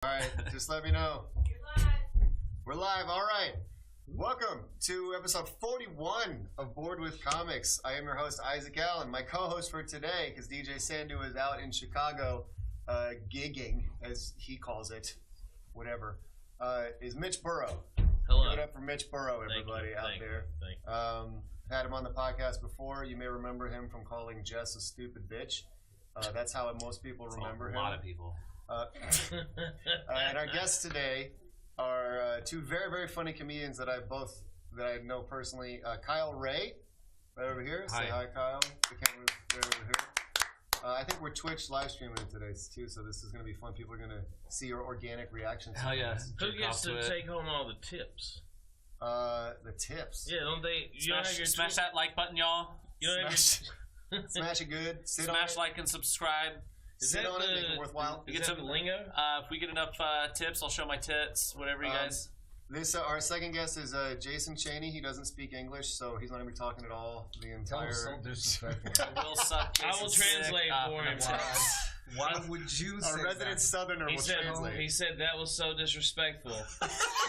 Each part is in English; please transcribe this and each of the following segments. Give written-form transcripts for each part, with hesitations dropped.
Alright, just let me know. We're live, alright. Welcome to episode 41 of Board with Comics. I am your host, Isaac Allen. My co-host for today, because DJ Sandu is out in Chicago gigging, as he calls it, whatever, is Mitch Burrow. Hello. Give it up for Mitch Burrow, everybody out there. Had him on the podcast before. You may remember him from calling Jess a stupid bitch. That's how most people remember him. A lot of people. And our guests today are two very, very funny comedians that I know personally. Kyle Ray, right over here. Hi. Say hi, Kyle. The camera's right over here. I think we're Twitch live streaming it today too, so this is going to be fun. People are going to see your organic reactions. Hell yeah! Who gets to take home all the tips? The tips. Yeah, don't they? Smash that like button, y'all. Smash it good. Smash like and subscribe. Sit on it, make it worthwhile. Is that the lingo? If we get enough tips, I'll show my tits. Whatever you guys. This our second guest is Jason Cheny. He doesn't speak English, so he's not going to be talking at all the entire. So disrespectful. Will suck. I will translate for him. Why would you say Our resident that? Southerner will translate. He said that was so disrespectful.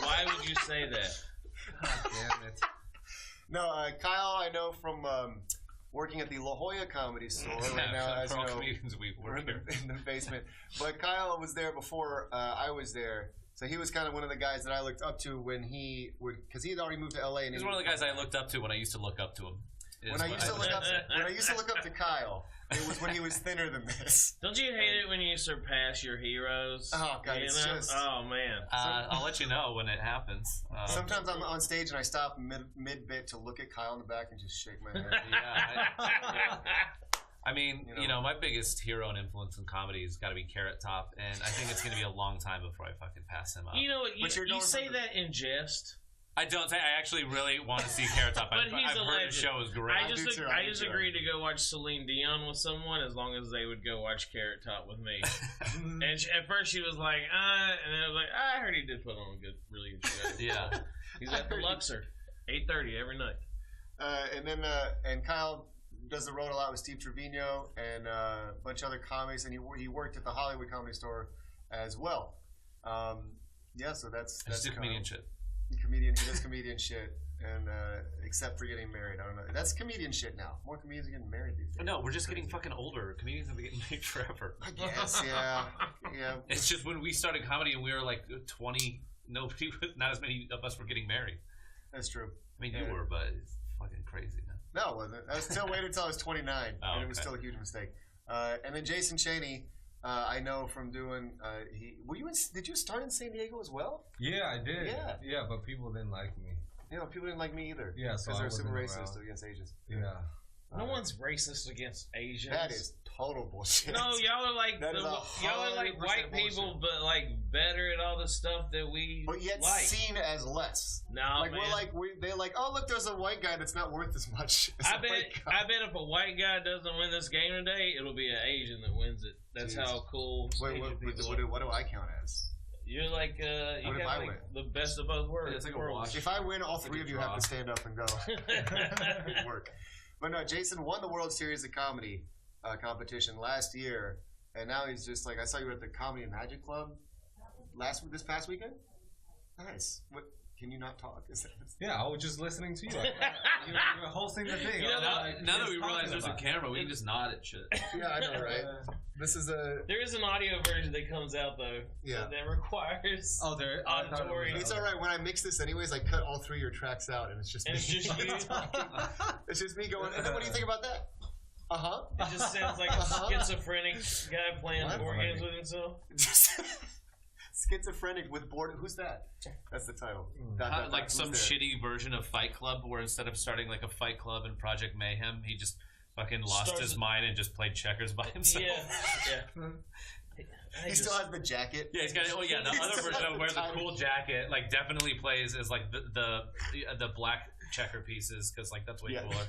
Why would you say that? God damn it. No, Kyle, I know from working at the La Jolla Comedy Store right now. As you know, we're in the basement. But Kyle was there before I was there. So he was kind of one of the guys that I looked up to when he would, because he had already moved to LA. And He's one of the guys I looked up to when I used to look up to him. When I used to look up to Kyle, it was when he was thinner than this. Don't you hate it when you surpass your heroes? Oh God, it's just. Oh man. I'll let you know when it happens. Sometimes I'm on stage and I stop mid bit to look at Kyle in the back and just shake my head. I mean, you know, my biggest hero and influence in comedy has got to be Carrot Top, and I think it's going to be a long time before I fucking pass him up. You know what? You say that in jest. I don't say. I actually really want to see Carrot Top. But he's I've a heard legend. his show is great. I just agreed to go watch Celine Dion with someone as long as they would go watch Carrot Top with me. And at first she was like, and then I was like, I heard he did put on a really good show. Yeah. He's at the Luxor, 8:30 every night. And then Kyle does the road a lot with Steve Trevino and a bunch of other comics, and he worked at the Hollywood Comedy Store as well. So that's Just do comedian shit. He does comedian shit, and except for getting married. I don't know. That's comedian shit now. More comedians are getting married these days. No, we're just getting fucking older. Comedians have been getting married forever. I guess, yeah. It's just when we started comedy and we were like 20, nobody, not as many of us were getting married. That's true. I mean, you were, but it's fucking crazy. No, it wasn't. I waited until I was 29, and it was still a huge mistake. And then Jason Cheny, I know from doing. Did you start in San Diego as well? Yeah, I did. Yeah, but people didn't like me. Yeah, people didn't like me either. Yeah, so because they're super wasn't racist around. against Asians. Yeah. No one's racist against Asians. That is total bullshit. No, y'all are like y'all are like white people, but like better at all the stuff that we but yet like. Seen as less. No, like man. they're like, oh look, there's a white guy that's not worth as much. I bet if a white guy doesn't win this game today, it'll be an Asian that wins it. That's how cool. Wait, what do I count as? You're like you got like the best of both worlds. It's like a wash. If I win, all three of you have to stand up and go. Good work. But no, Jason won the World Series of Comedy competition last year, and now he's just like, I saw you were at the Comedy and Magic Club this past weekend. Nice. What? Can you not talk? Yeah, I was just listening to you. You were hosting the thing. You know, now that we realize there's a camera, we can just nod at shit. Yeah, I know, right? This is There is an audio version that comes out though. Yeah. That requires. Oh, there. Auditory. It's all right. When I mix this, anyways, I cut all three of your tracks out, and it's just me. It's just you. It's just me going. And then what do you think about that? It just sounds like a schizophrenic guy playing board games with himself. Schizophrenic with board. Who's that? That's the title. Like some shitty version of Fight Club, where instead of starting like a Fight Club in Project Mayhem, he just fucking lost his mind and just played checkers by himself. Yeah. He still has the jacket. Yeah, he's got. Oh yeah, the other version of wears a cool jacket. Like definitely plays as like the black checker pieces because like that's way cooler.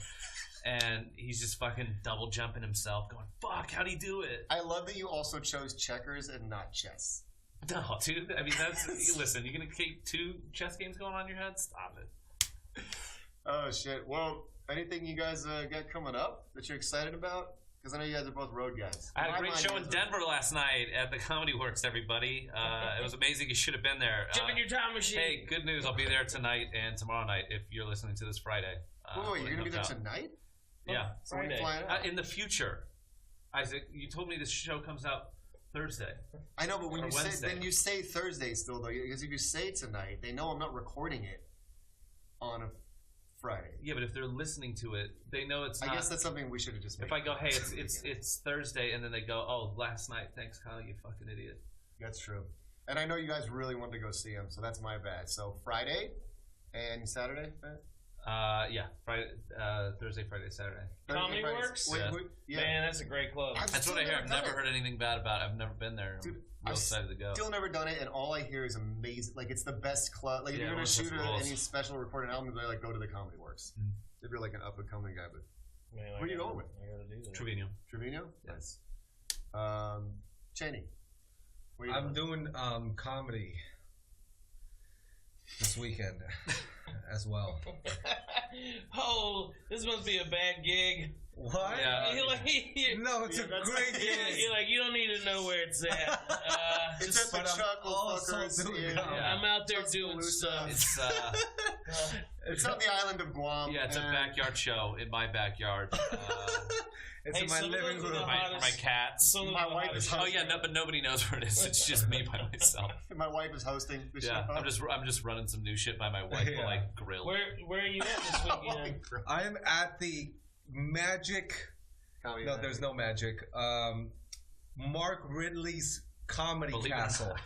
And he's just fucking double jumping himself, going, "Fuck, how'd he do it?" I love that you also chose checkers and not chess. No, dude. I mean, that's listen. You're gonna keep 2 chess games going on in your head? Stop it. Oh shit. Well, anything you guys got coming up that you're excited about? Because I know you guys are both road guys. I had a My great mind show in is- Denver last night at the Comedy Works, everybody. It was amazing. You should have been there. Jump in your time machine. Hey, good news. I'll be there tonight and tomorrow night if you're listening to this Friday. Wait, you're going to be there tonight? Yeah. So when are you Friday. flying out? In the future. Isaac, you told me this show comes out Thursday. I know, but when or you Wednesday. say, then you say Thursday still, though. Because if you say tonight, they know I'm not recording it on a Friday. Yeah, but if they're listening to it, they know it's not. I guess that's something we should have just made. If I go, hey, clear it's Thursday, and then they go, oh, last night, thanks, Kyle, you fucking idiot. That's true. And I know you guys really wanted to go see him, so that's my bad. So Friday and Saturday, right? Yeah, Friday, Thursday, Friday, Saturday. Comedy Friday. Works? Wait, Yeah. yeah. Man, that's a great club. I've That's still what I hear. I've never done heard anything bad about it. I've never been there. Dude, I'm real I've excited to go. Still never done it, and all I hear is amazing. Like, it's the best club. Like, if Yeah, you're going to everyone shoot says rules. any special recorded album, they're like, go to the Comedy Works. Mm. If you're like an up-and-coming guy, but Man, Where you going with? I gotta do that. Trevino. Trevino? Yes. Cheny. Where you I'm going? doing comedy this weekend as well. Oh, this must be a bad gig. What? Yeah. You're like, No, it's Yeah, a that's great like- gig. you're like, you don't need to know where it's at. It's at the but I'm Chuckle also Fuckers. doing in, comedy. I'm out there doing Tuscaloosa. stuff. It's It's on the island of Guam. yeah, it's a and- backyard show in my backyard. It's Hey, in my some of living those are room. the For my cats. Some of My the wife hottest- is Oh yeah, no, but nobody knows where it is. It's just me by myself. My wife is hosting the Yeah, show. I'm just running some new shit by my wife, Yeah. like grill. Where are you at this weekend? I'm at the Magic. Comedy No, night. there's no Magic. Mark Ridley's Comedy Believe it or Castle. not.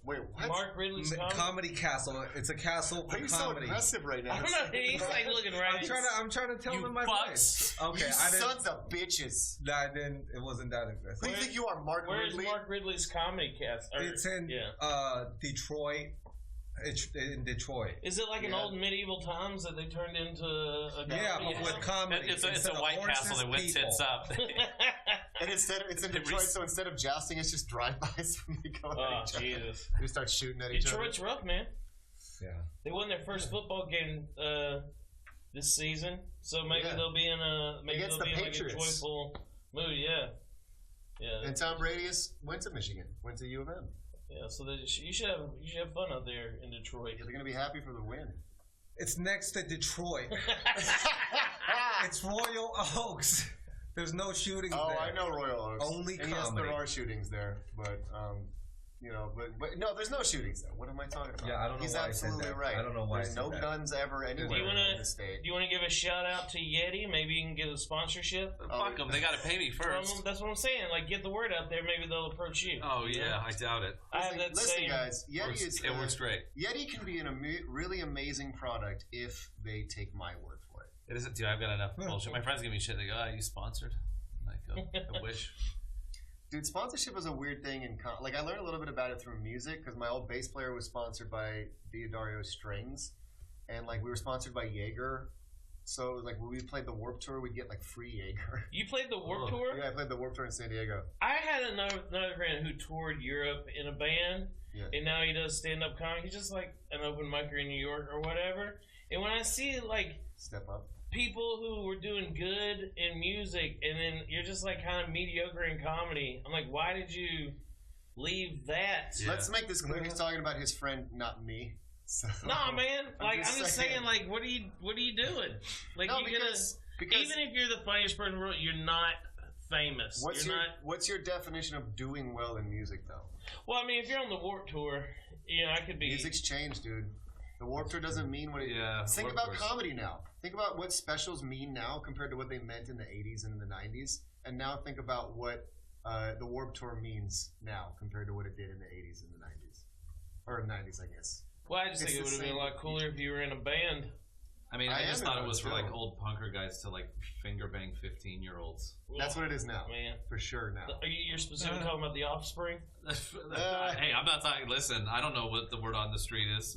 Wait, what? Mark Ridley's comedy. Comedy Castle. It's a castle Why for are you so comedy. aggressive right now? I don't know. He's like looking right. I'm trying to tell You him my fucks. voice. Okay, You I didn't. sons of bitches. I didn't. It wasn't that aggressive. Who do you think you are, Mark Where's Ridley? Mark Ridley's comedy cast? Or- It's in yeah. Detroit. It's in Detroit. Is it like an Yeah. old medieval times that they turned into a Yeah, comedy but with house? comedy. It's a Instead of White horses, Castle that went people. tits up. And it's in Detroit, so instead of jousting, it's just drive-bys when they go Oh, at each other. Jesus. They start shooting at each Detroit's rough, man. Yeah. They won their first football game this season, so maybe Yeah. they'll be in Against the like a Patriots. joyful mood. Yeah, yeah, And Tom Brady went to Michigan, went to U of M. yeah. So you should have fun out there in Detroit. They're gonna be happy for the win. It's next to Detroit. It's Royal Oaks. There's no shootings Oh, there. I know Royal Oaks. Only and yes, comedy. there are shootings there, but but no, there's no shootings there. What am I talking about? Yeah, I don't know He's why I said absolutely that. right. I don't know why I There's said no that. guns ever anywhere in the state. Do you want to give a shout out to Yeti? Maybe you can get a sponsorship Fuck them. They got to pay me from first. them. That's what I'm saying. Like, get the word out there. Maybe they'll approach you. Oh yeah, I doubt it. I have that Listen, saying. guys, Yeti is It works great. Yeti can be really amazing product if they take my word for it. It isn't, dude. I've got enough bullshit. My friends give me shit. They go, "Oh, you sponsored?" I'm like, oh, I wish. Dude, sponsorship is a weird thing like I learned a little bit about it through music because my old bass player was sponsored by Diodario Strings, and like we were sponsored by Jaeger. So like when we played the Warped Tour, we'd get like free Jaeger. You played the Warped Tour? Yeah, I played the Warped Tour in San Diego. I had another friend who toured Europe in a band, Yeah. and now he does stand-up comedy. He's just like an open micer in New York or whatever. And when I see like Step up. people who were doing good in music, and then you're just like kind of mediocre in comedy, I'm like, why did you leave that? Yeah. Let's make this clear. He's talking about his friend, not me. So, Nah, man. Like I'm just saying, saying. like, what are you doing? Like No, you because even if you're the funniest person in the world, you're not famous. what's your definition of doing well in music, though? Well, I mean, if you're on the Warped Tour, you know, I could be. Music's changed, dude. The Warped Tour doesn't mean what it. Yeah, Think Warped about Tour's- comedy now. Think about what specials mean now compared to what they meant in the 80s and in the 90s, and now think about what the Warped Tour means now compared to what it did in the 80s and the 90s, or 90s, I guess. Well, I just It's think it the would have been a same- lot cooler if you were in a band. I mean, I I just am thought in it was for one, like too. old punker guys to like finger bang 15-year-olds. That's what it is now, Man, for sure now. are you're specifically talking about the Offspring? Hey, I'm not talking. Listen, I don't know what the word on the street is.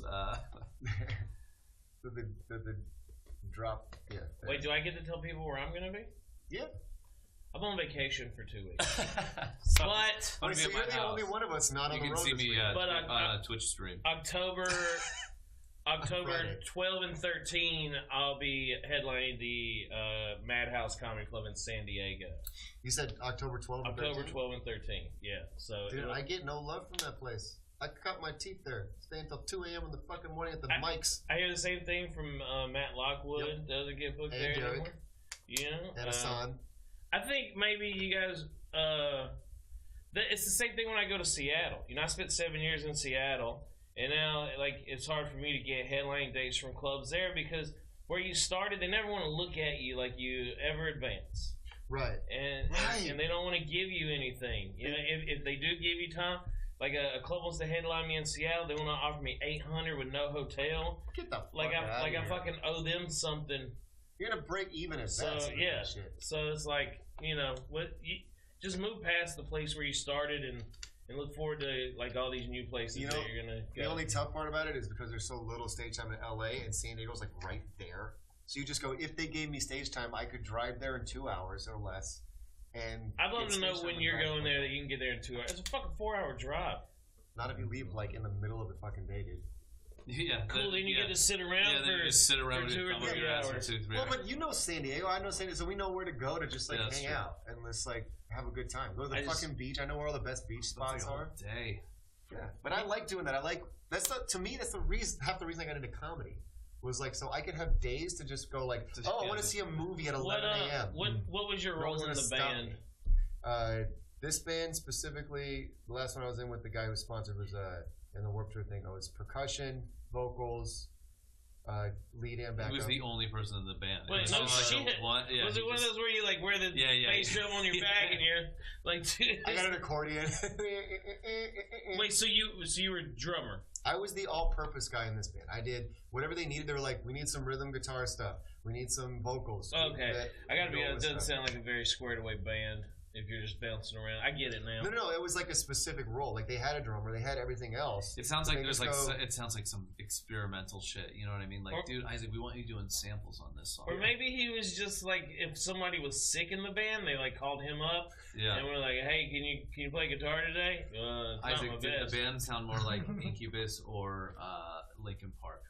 the drop, yeah. Wait, do I get to tell people where I'm going to be? Yeah. I'm on vacation for 2 weeks. So, But I'm Wait, gonna be so at you're my the only house. one of us not on You the can road see this me weekend. But on a Twitch stream. October October Friday. 12 and 13, I'll be headlining the Madhouse Comedy Club in San Diego. You said October 12th and October 13th? 12 and 13. Yeah. So Dude, I get no love from that place. I cut my teeth there. Stay until 2 a.m. in the fucking morning at the mics. I hear the same thing from Matt Lockwood. Yep. Doesn't get booked And there Derek. anymore. Yeah. And Hassan. I think maybe you guys. It's the same thing when I go to Seattle. I spent 7 years in Seattle, and now it's hard for me to get headlining dates from clubs there because where you started, they never want to look at you like you ever advance. Right. And they don't want to give you anything. If they do give you time, like a club wants to headline me in Seattle, they want to offer me $800 with no hotel. Get the fuck I out of here. fucking owe them something. You're gonna break even at So best. with yeah, that shit. so it's like just move past the place where you started and look forward to all these new places that you're gonna go. The only tough part about it is because there's so little stage time in LA and San Diego's right there. So you just go, if they gave me stage time, I could drive there in 2 hours or less. And I'd love get to know stage when time you're and going drive. there that you can get there in 2 hours. It's a fucking 4-hour drive. Not if you leave in the middle of the fucking day, dude. Yeah. Cool, then you get to sit around then you just sit around for with 2 your or thumb up 3 your ass for hours. 2, 3 Well, hours. but you know San Diego, I know San Diego, so we know where to go to just Yeah, that's hang true. out and let's have a good time. Go to the I just- fucking beach. I know where all the best beach That's spots like a whole are. day. Yeah, but I like doing that. To me that's the reason. Half the reason I got into comedy was so I could have days to just go I want to see a movie at 11 a.m. What was your No role one's in gonna the stop band? me. This band specifically, the last one I was in with the guy who sponsored was in the Warped Tour thing. I was percussion, vocals, lead and backup. He was the only person in the band. Wait, It no was shit. yeah, Was it one of those where you wear the bass drum on your back and you're dude, I got an accordion. wait, so you were a drummer? I was the all-purpose guy in this band. I did whatever they needed. They were like, we need some rhythm guitar stuff. We need some vocals. Okay, I gotta be honest. It doesn't stuff. sound like a very squared away band if you're just bouncing around. I get it now. No. It was a specific role. They had a drummer. They had everything else. It sounds like They there's just go- it sounds like some experimental shit. You know what I mean? Dude, Isaac, we want you doing samples on this song. Or maybe he was just if somebody was sick in the band, they called him up and were like, "Hey, can you play guitar today?" It's not Isaac, my did best. the band sound more like Incubus or Linkin Park?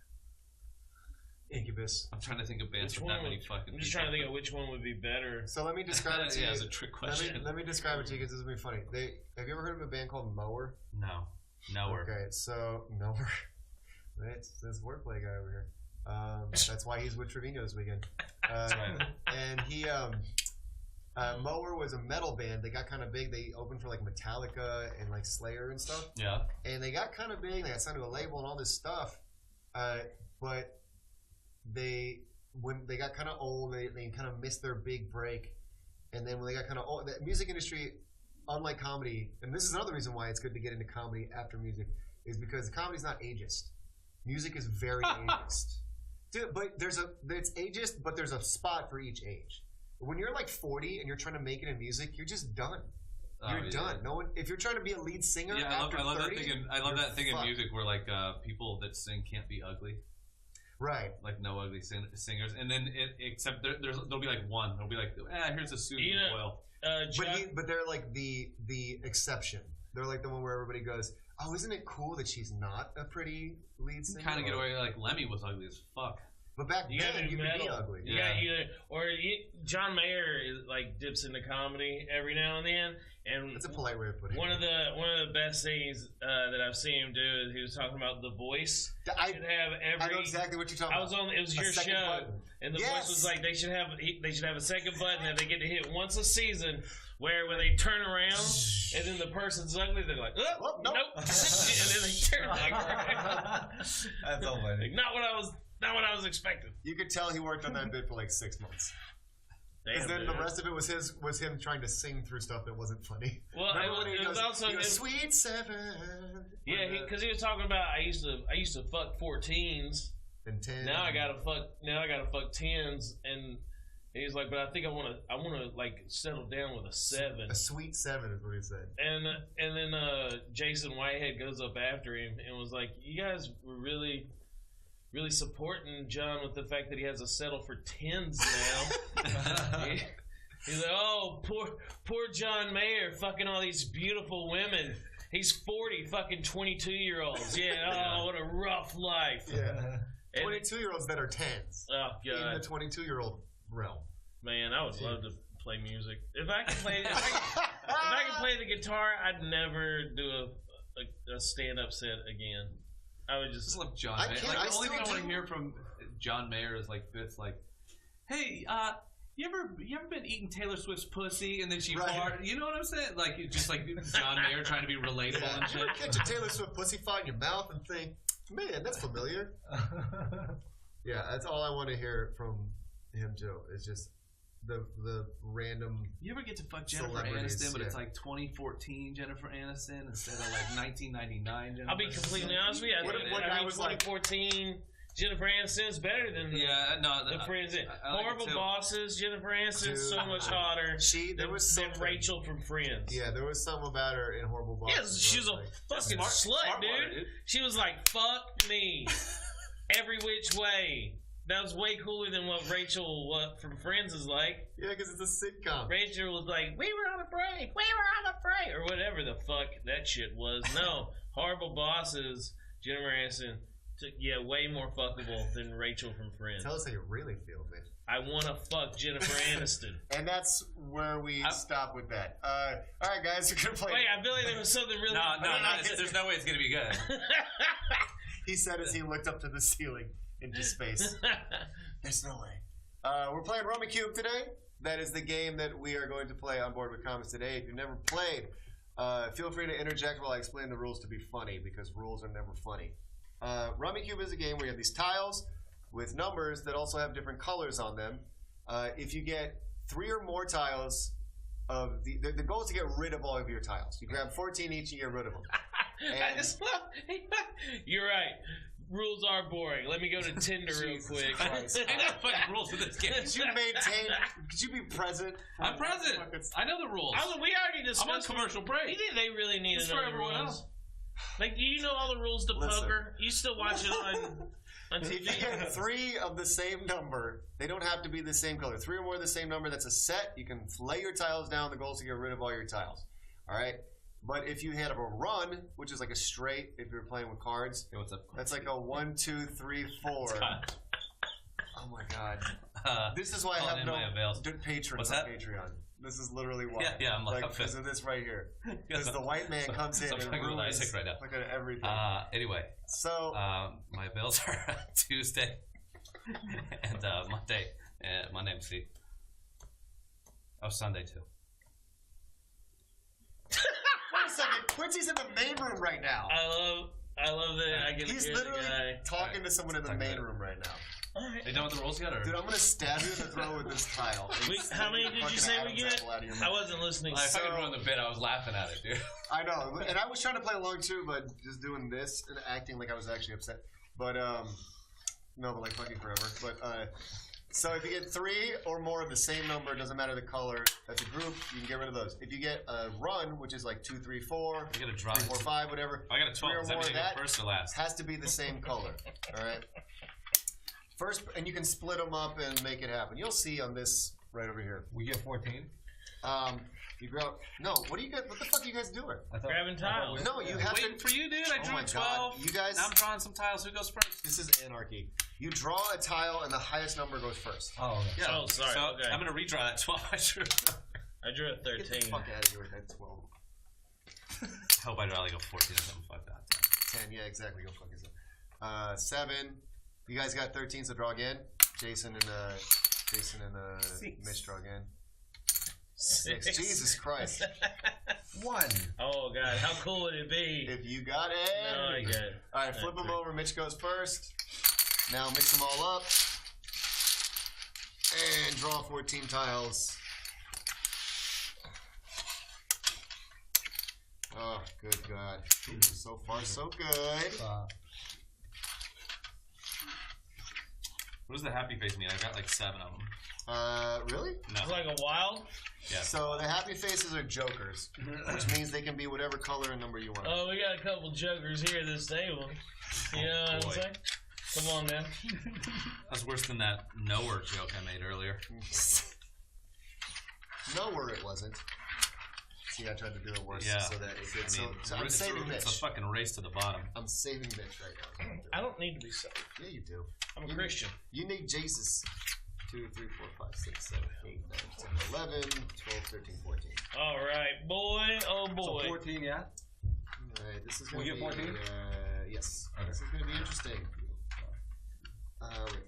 Incubus. I'm trying to think of bands Which with that one many would- fucking I'm just people. trying to think of which one would be better. So let me describe it to you. Yeah, it's a trick question. Let me describe it to you because this is going to be funny. Have you ever heard of a band called Mower? No. Nowhere. Okay, so Mower. It's this wordplay guy over here. That's why he's with Trevino this weekend. And he, Mower was a metal band. They got kind of big. They opened for Metallica and Slayer and stuff. Yeah. And they got kind of big. They got signed to a label and all this stuff. But when they got kind of old, they kind of missed their big break. And then when they got kind of old, the music industry, unlike comedy, and this is another reason why it's good to get into comedy after music, is because comedy's not ageist. Music is very ageist. Dude, but it's ageist, but there's a spot for each age. When you're 40 and you're trying to make it in music, you're just done. You're done. No one. If you're trying to be a lead singer, Yeah, after I love 30, that thing. I love that thing in fucked. music where people that sing can't be ugly. Right. No ugly singers, and then except there'll be one. There'll be here's a Susan Boyle. But they're the exception. They're the one where everybody goes, oh, isn't it cool that she's not a pretty lead singer? Kind of get away Lemmy was ugly as fuck. But back You gotta then, do you could be metal. ugly. Yeah. John Mayer is dips into comedy every now and then, and That's a polite way of putting one it. of the best things that I've seen him do is he was talking about The Voice. I Should have every. know exactly what you're talking I was about. on. It was A your second show, button. and The Yes. Voice was they should have a second button that they get to hit once a season, where when they turn around and then the person's ugly, they're like, oh, nope. nope, and then they turn back around. That's so funny. Not what I was expecting. You could tell he worked on that bit for 6 months. Because Damn, then dude. the rest of it was him trying to sing through stuff that wasn't funny. Well, Remember when he it was goes, also he goes, him- Sweet Seven. Yeah, because he was talking about I used to fuck 14s. And 10. Now I gotta fuck 10s, and he's like, but I think I want to settle down with a 7. A sweet 7 is what he said. And then Jason Whitehead goes up after him and was like, you guys were really supporting John with the fact that he has to settle for 10s now. He's like, oh, poor John Mayer fucking all these beautiful women. He's 40 fucking 22-years-olds. Yeah, oh, what a rough life. Yeah. 22-year-olds that are 10s. Oh, God. In the 22-year-old realm. Man, I would love to play music. If I could play, if I could play the guitar, I'd never do a stand-up set again. I would just love John I Mayer. can't- Like, I the only still thing I want do. to hear from John Mayer is like bits like, "Hey, you ever been eating Taylor Swift's pussy and then she Right. farted?" You know what I'm saying? Like it's just like John Mayer trying to be relatable Yeah. and shit. Get your Taylor Swift pussy fart in your mouth and think, man, that's familiar. Yeah, that's all I want to hear from him, Joe. Is just the random. You ever get to fuck Jennifer Celebrities, Aniston, but it's yeah. like 2014 Jennifer Aniston instead of like 1999 Jennifer I'll be completely honest with you. What if one guy was like- 2014 Jennifer Aniston's better than Yeah, no, the Friends. I like it Horrible too. Bosses. Jennifer Aniston's so Dude. much hotter There was than something. Rachel from Friends. Yeah, there was something about her in Horrible Bosses. Yeah, she was a like, fucking Smart- slut, smart dude. water, dude. She was like, "Fuck me, every which way." That was way cooler than what Rachel from Friends is like. yeah, because it's a sitcom. Rachel was like, "We were on a break, or whatever the fuck that shit was. No, Horrible Bosses. Jennifer Aniston, way more fuckable than Rachel from Friends. Tell us how you really feel, man. I want to fuck Jennifer Aniston. And that's where we stop with that. All right, guys, we're gonna play. Wait, I feel like there was something really. There's no way it's gonna be good. He said as he looked up to the ceiling into space. There's no way. We're playing Rummikub today. That is the game that we are going to play on Board with Comics today. If you've never played, feel free to interject while I explain the rules to be funny, because rules are never funny. Rummikub is a game where you have these tiles with numbers that also have different colors on them. If you get 3 or more tiles of the goal is to get rid of all of your tiles. You grab 14 each and get rid of them. I just love. You're right. Rules are boring. Let me go to Tinder real quick. Ain't no fucking rules for this game. Could you could you be present? I'm present. I know the rules. We already I'm on discussed. commercial You break. think they really need It's to for know the everyone rules? else. Like, do you know all the rules to Listen. poker? You still watch it on If you get 3 of the same number, they don't have to be the same color. 3 or more of the same number, that's a set. You can lay your tiles down. The goal is to get rid of all your tiles. All right? But if you had a run, which is like a straight, if you're playing with cards, Hey, what's up? that's like a 1, 2, 3, 4. Oh my god. This is why I calling have in my avails. no patrons What's on that? Patreon. This is literally why. Yeah, I'm like laughing. because of this right here. Because the white man comes in I'm and fucking with ruins Isaac right now. look at everything. Anyway, So my bills are Tuesday and Monday. And my name's Steve. Oh, Sunday too. wait a second. Quincy's in the main room right now. I love that. I can He's hear literally the guy. talking to someone in the Talk main about it. room right now. They done with the rules yet, or? Dude, I'm gonna stab you in the throat with this tile. How many did you Fucking say we Adam's get? apple out of your I mouth. wasn't listening. If I could ruin the bit, I was laughing at it, dude. I know, and I was trying to play along too, but just doing this and acting like I was actually upset. But no, but like fucking forever. But so if you get 3 or more of the same number, doesn't matter the color. That's a group. You can get rid of those. If you get a run, which is like 2, 3, 4, I got a draw. 3, 4, 5, whatever. I got a 12. Three or Does that more mean of I that go first or last? has to be the same color. All right. First, and you can split them up and make it happen. You'll see on this right over here. We get 14. You grow. No, what do you guys? What the fuck are you guys doing? Grabbing tiles. No, you have Waiting to. for you, dude. I Oh drew my a 12. God. You guys. Now I'm drawing some tiles. Who goes first? This is anarchy. You draw a tile, and the highest number goes first. Oh, okay. Yeah. Oh, sorry, So okay. I'm gonna redraw that 12. I drew. I drew a Get the 13. fuck out of here with that 12. I hope I draw like a 14 or something. Fuck that. 10, yeah, exactly. Go fuck yourself. 7. You guys got 13, so draw again. Jason and Mitch draw again. 6. Jesus Christ. 1. Oh god, how cool would it be? If you got it. No, I get it. All right, flip them over. Mitch goes first. Now mix them all up. And draw 14 tiles. Oh, good God. So far, so good. What does the happy face mean? I got like 7 of them. Really? No. It's like a wild. Yeah. So the happy faces are jokers, which means they can be whatever color and number you want. Oh, we got a couple jokers here at this table. You know what I'm boy. saying? Come on, man. That's worse than that nowhere joke I made earlier. Nowhere it wasn't. Yeah, I tried to do it worse Yeah. so that it gets so I'm it's saving it's a Mitch. fucking race to the bottom. I'm saving Mitch right now. I don't need to be saved. Yeah, you do. I'm a You Christian. You need Jesus. 2, 3, 4, 5, 6, 7, 8, 9, 10, 11, 12, 13, 14. All right, boy. Oh boy. So 14, yeah? Alright, this is going to We be... get 14? Yes. Okay. This is going to be interesting. Wait.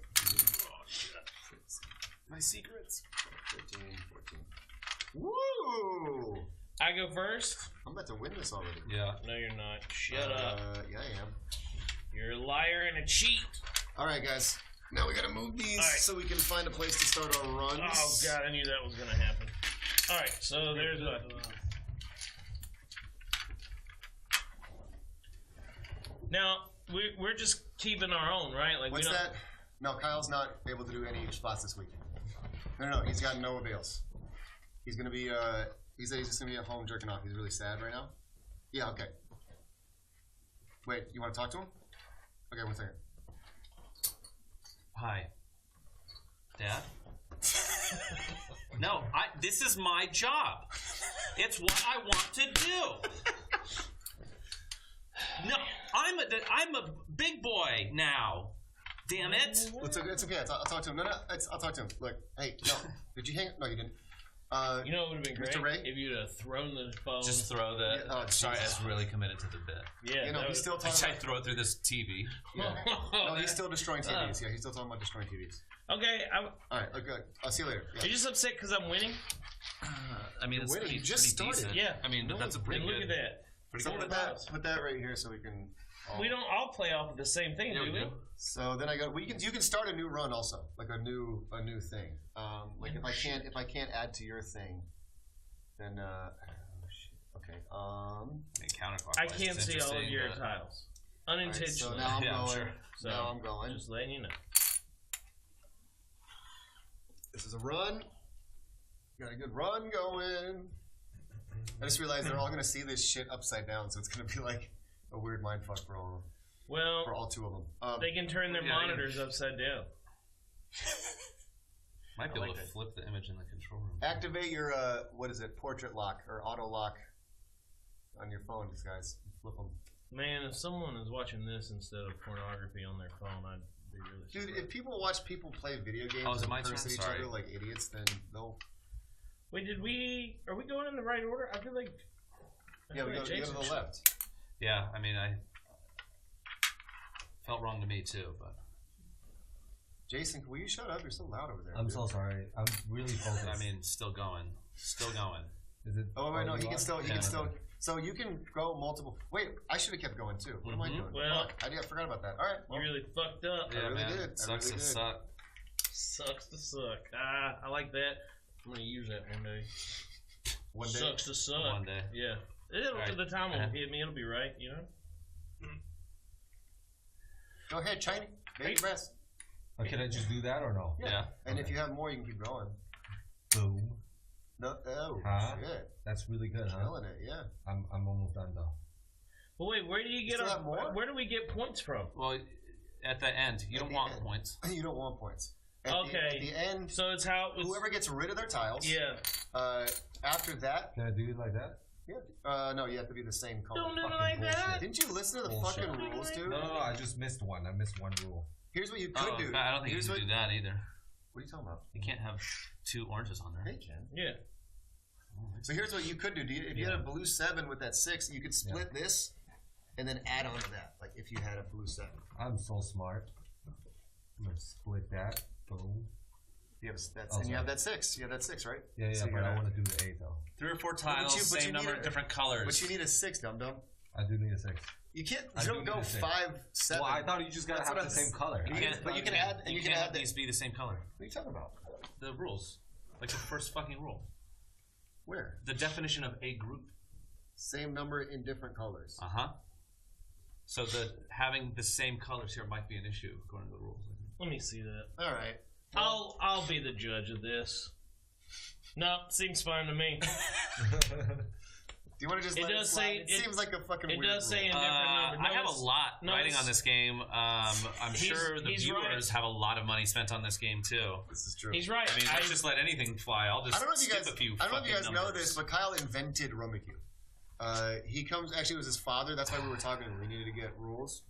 My secrets. 13, 14. Woo! I go first. I'm about to win this already. Yeah. No, you're not. Shut up. Yeah, I am. You're a liar and a cheat. Alright, guys. Now we gotta move these All right. so we can find a place to start our runs. Oh god, I knew that was gonna happen. All right, so there's what. Now we're just keeping our own, right? Like What's we don't. that? No, Kyle's not able to do any spots this week. No, he's got no avails. He's gonna be he said he's just gonna be at home jerking off. He's really sad right now. Yeah, okay. Wait, you wanna talk to him? Okay, 1 second. Hi. Dad? No, this is my job. It's what I want to do. No, I'm a big boy now. Damn it. It's okay. I'll talk to him. No, I'll talk to him. Look, hey, no. Did you hang? No, you didn't. You know what would have been great Mr. Ray? if you'd have thrown the phone. Just throw the. Yeah, oh, sorry, I Jesus. was really committed to the bit. yeah, You know, that he's was- still I talking tried about... to throw it through this TV. Yeah. No, he's still destroying TVs. Yeah, he's still talking about destroying TVs. Okay, Alright, okay. I'll see you later. are you just upset because I'm winning? I mean, it's winning. pretty, You just pretty started. decent. Yeah. I mean, No, that's a pretty And look good. at that. Pretty So good. put that right here so we can... We don't all play off of the same thing, Yeah, do we we? do. So then I go. Well, you can start a new run also, like a new thing. Like if I can't add to your thing, then oh shit. Okay. I mean, counterclockwise I can't is see all of interesting, your but- tiles. All right, Unintentionally. so now I'm Yeah, I'm going. sure. So, now I'm going. Just letting you know. This is a run. Got a good run going. I just realized they're all gonna see this shit upside down, so it's gonna be like a weird mindfuck for all Well, two of them. they can turn their Yeah, monitors upside down. Might be I able like to that. flip the image in the control room. Activate your portrait lock or auto lock on your phone, these guys. Flip them. Man, if someone is watching this instead of pornography on their phone, I'd be really Dude, surprised. if people watch people play video games Oh, is it and my curse turn? at each Sorry. other like idiots, then they'll... Wait, are we going in the right order? I feel like... Yeah, we go to Jason the should- left. Yeah, I mean, I felt wrong to me too, but Jason, will you shut up? You're so loud over there. I'm dude. so sorry. I'm really focused. I mean, still going. is it? Oh, wait, no, he you can are? still... He Yeah, can no, still... no. So you can go multiple... Wait, I should have kept going too. What am I Mhm. doing? Well- Fuck, I forgot about that. All right. You really fucked up. yeah, really man, did. I sucks really to did. suck. Sucks to suck. I like that. I'm gonna use that one day. One day. Sucks to suck. One day. Yeah. It'll, Right. The time will Uh-huh. hit me. It'll be right, you know? Go ahead, Cheny. Make your best. Oh, can I just do that or no? Yeah. And if you have more, you can keep going. Boom. No, oh, Huh? shit. That's really good, huh? Killing it, yeah. I'm almost done though. But wait, where do you get still have more? Where do we get points from? Well, at the end, you At don't the want end. points. You don't want points. Okay. At the end, So it's how it's, whoever gets rid of their tiles, yeah. after that, Can I do it like that? yeah, no, you have to be the same color. Don't do it Fucking like bullshit. that. Didn't you listen to the Bullshit. fucking rules, dude? No, I just missed one. I missed one rule. Here's what you could Oh, do. I don't think you Here's can what, do that either. What are you talking about? You can't have two oranges on there. Hey, Ken. Yeah. So here's what you could do. If you Yeah. had a blue 7 with that 6, you could split this and then add on to that. Like if you had a blue 7. I'm so smart. I'm gonna split that. Boom. You have that's Oh, and you have sorry. that 6. You have that 6, right? Yeah, So you but I gotta- want to do the 8 though. 3 or 4 But tiles, you same need number, a- different colors. But you need a 6, dum dum. I do need a 6. You can't. I You do don't need go a 6. 5, 7. Well, I thought you just gotta That's have what the I'm same color. You can't- but you can add. And you can can't add have the. these be the same color. What are you talking about? The rules, like the first fucking rule. Where? The definition of a group. Same number in different colors. So the having the same colors here might be an issue according to the rules. Let me see that. All right. I'll be the judge of this. No, seems fine to me. Do you want to just It let it does slide? say- It it- seems like a fucking It weird does say rule. in different numbers. I have a lot writing on this game. I'm sure the he's viewers right. have a lot of money spent on this game too. This is true. He's right. I mean, let's just let anything fly. I'll just I don't know if you skip guys. a few. I don't know if you guys fucking know numbers. this, but Kyle invented Rummikub. He comes. Actually, it was his father. That's why we were talking. We needed to get rules.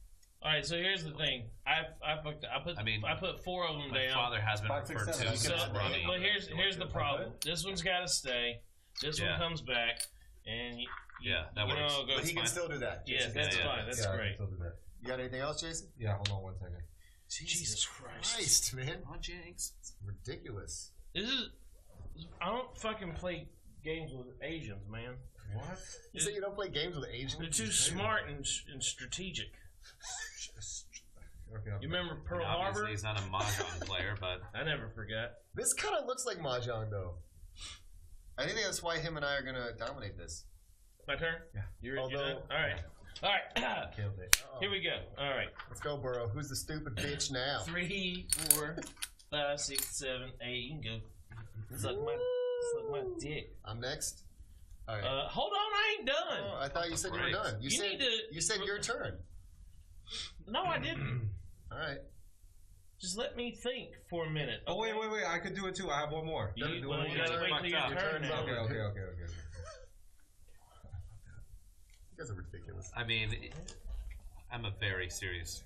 All right, so here's the thing. I put 4 of them My down. father has been 5, 6, referred 7. to So, as Ronnie. but here's the problem. This one's got to stay. This one Yeah. comes back, and Yeah, that works. Go. But he can fine. still do that. Yeah, Jason can that's still do fine. that. That's Yeah, I can great. still do that. You got anything else, Jason? Yeah, hold on one second. Jesus Christ. Christ, man. Come on, Jinx. It's ridiculous. I don't fucking play games with Asians, man. What? You say you don't play games with Asians? They're too smart and strategic. Okay. You remember I Pearl mean, Harbor? obviously, he's not a mahjong player, but I never forgot. This kind of looks like Mahjong, though. I think that's why him and I are going to dominate this. My turn? Yeah. You're Although- done? All right. All right. Killed it. Here we go. All right. Let's go, Burrow. Who's the stupid bitch now? 3, 4, 5, 6, 7, 8. You can go. Suck my dick. I'm next. All right. Hold on, I ain't done. Oh, I thought you said you were Right. done. You said, need to- You said your turn. No, I didn't. All right. Just let me think for a minute. Oh wait. I could do it too. I have one more. You, Don't do well, it. you gotta Your wait turn. till your Your turn turn's now. over. Okay. You guys are ridiculous. I mean, I'm a very serious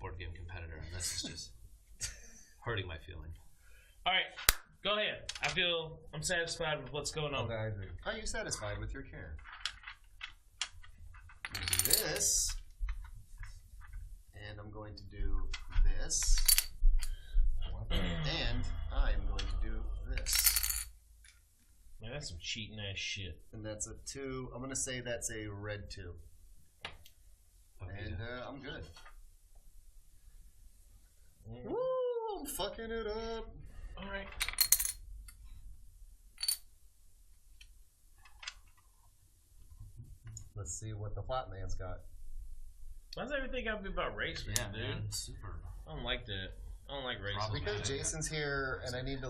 board game competitor, and this is just hurting my feeling. All right, go ahead. I'm satisfied with what's going on. Okay, I agree. Are you satisfied with your care? This. And I'm going to do this. And I'm going to do this. Man, that's some cheating ass shit. And that's a 2. I'm going to say that's a red 2. Okay. And I'm good. Woo! I'm fucking it up. All right. Let's see what the flat man's got. Why does everything gotta be about race, man, yeah, dude? man, super. I don't like that. I don't like race. Probably. Because Jason's here, and I need to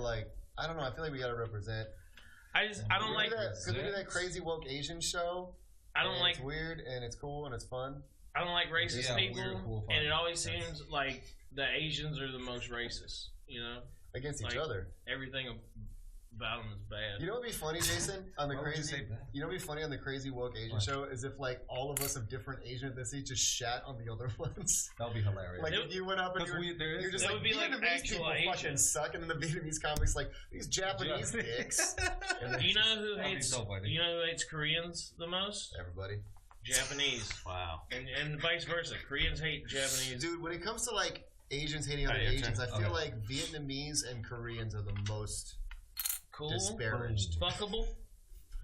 I don't know. I feel like we gotta represent. I don't like. Because we do that crazy woke Asian show. I don't and like. It's weird and it's cool and it's fun. I don't like racist Yeah, people, weird, cool, fun. and it always seems like the Asians are the most racist. You know, Against each Like- other. everything about them is bad. You know what'd be funny, Jason? On the Why would you crazy, say that? you know what'd be funny on the crazy woke Asian What? show is if all of us of different Asian ethnicities just shat on the other ones. That'll be hilarious. Like It- if you went up and Because you're just That like would be like Vietnamese actual people Asian. fucking suck, and then the Vietnamese comics like these Japanese dicks. And then Do you know who That'd be hates? so funny. Do you know who hates Koreans the most? everybody, Japanese, Wow. and vice versa. Koreans hate Japanese. dude. When it comes to Asians hating other Alright, your Asians, I turn. feel Okay. like Vietnamese and Koreans are the most Cool, disparaged. fuckable.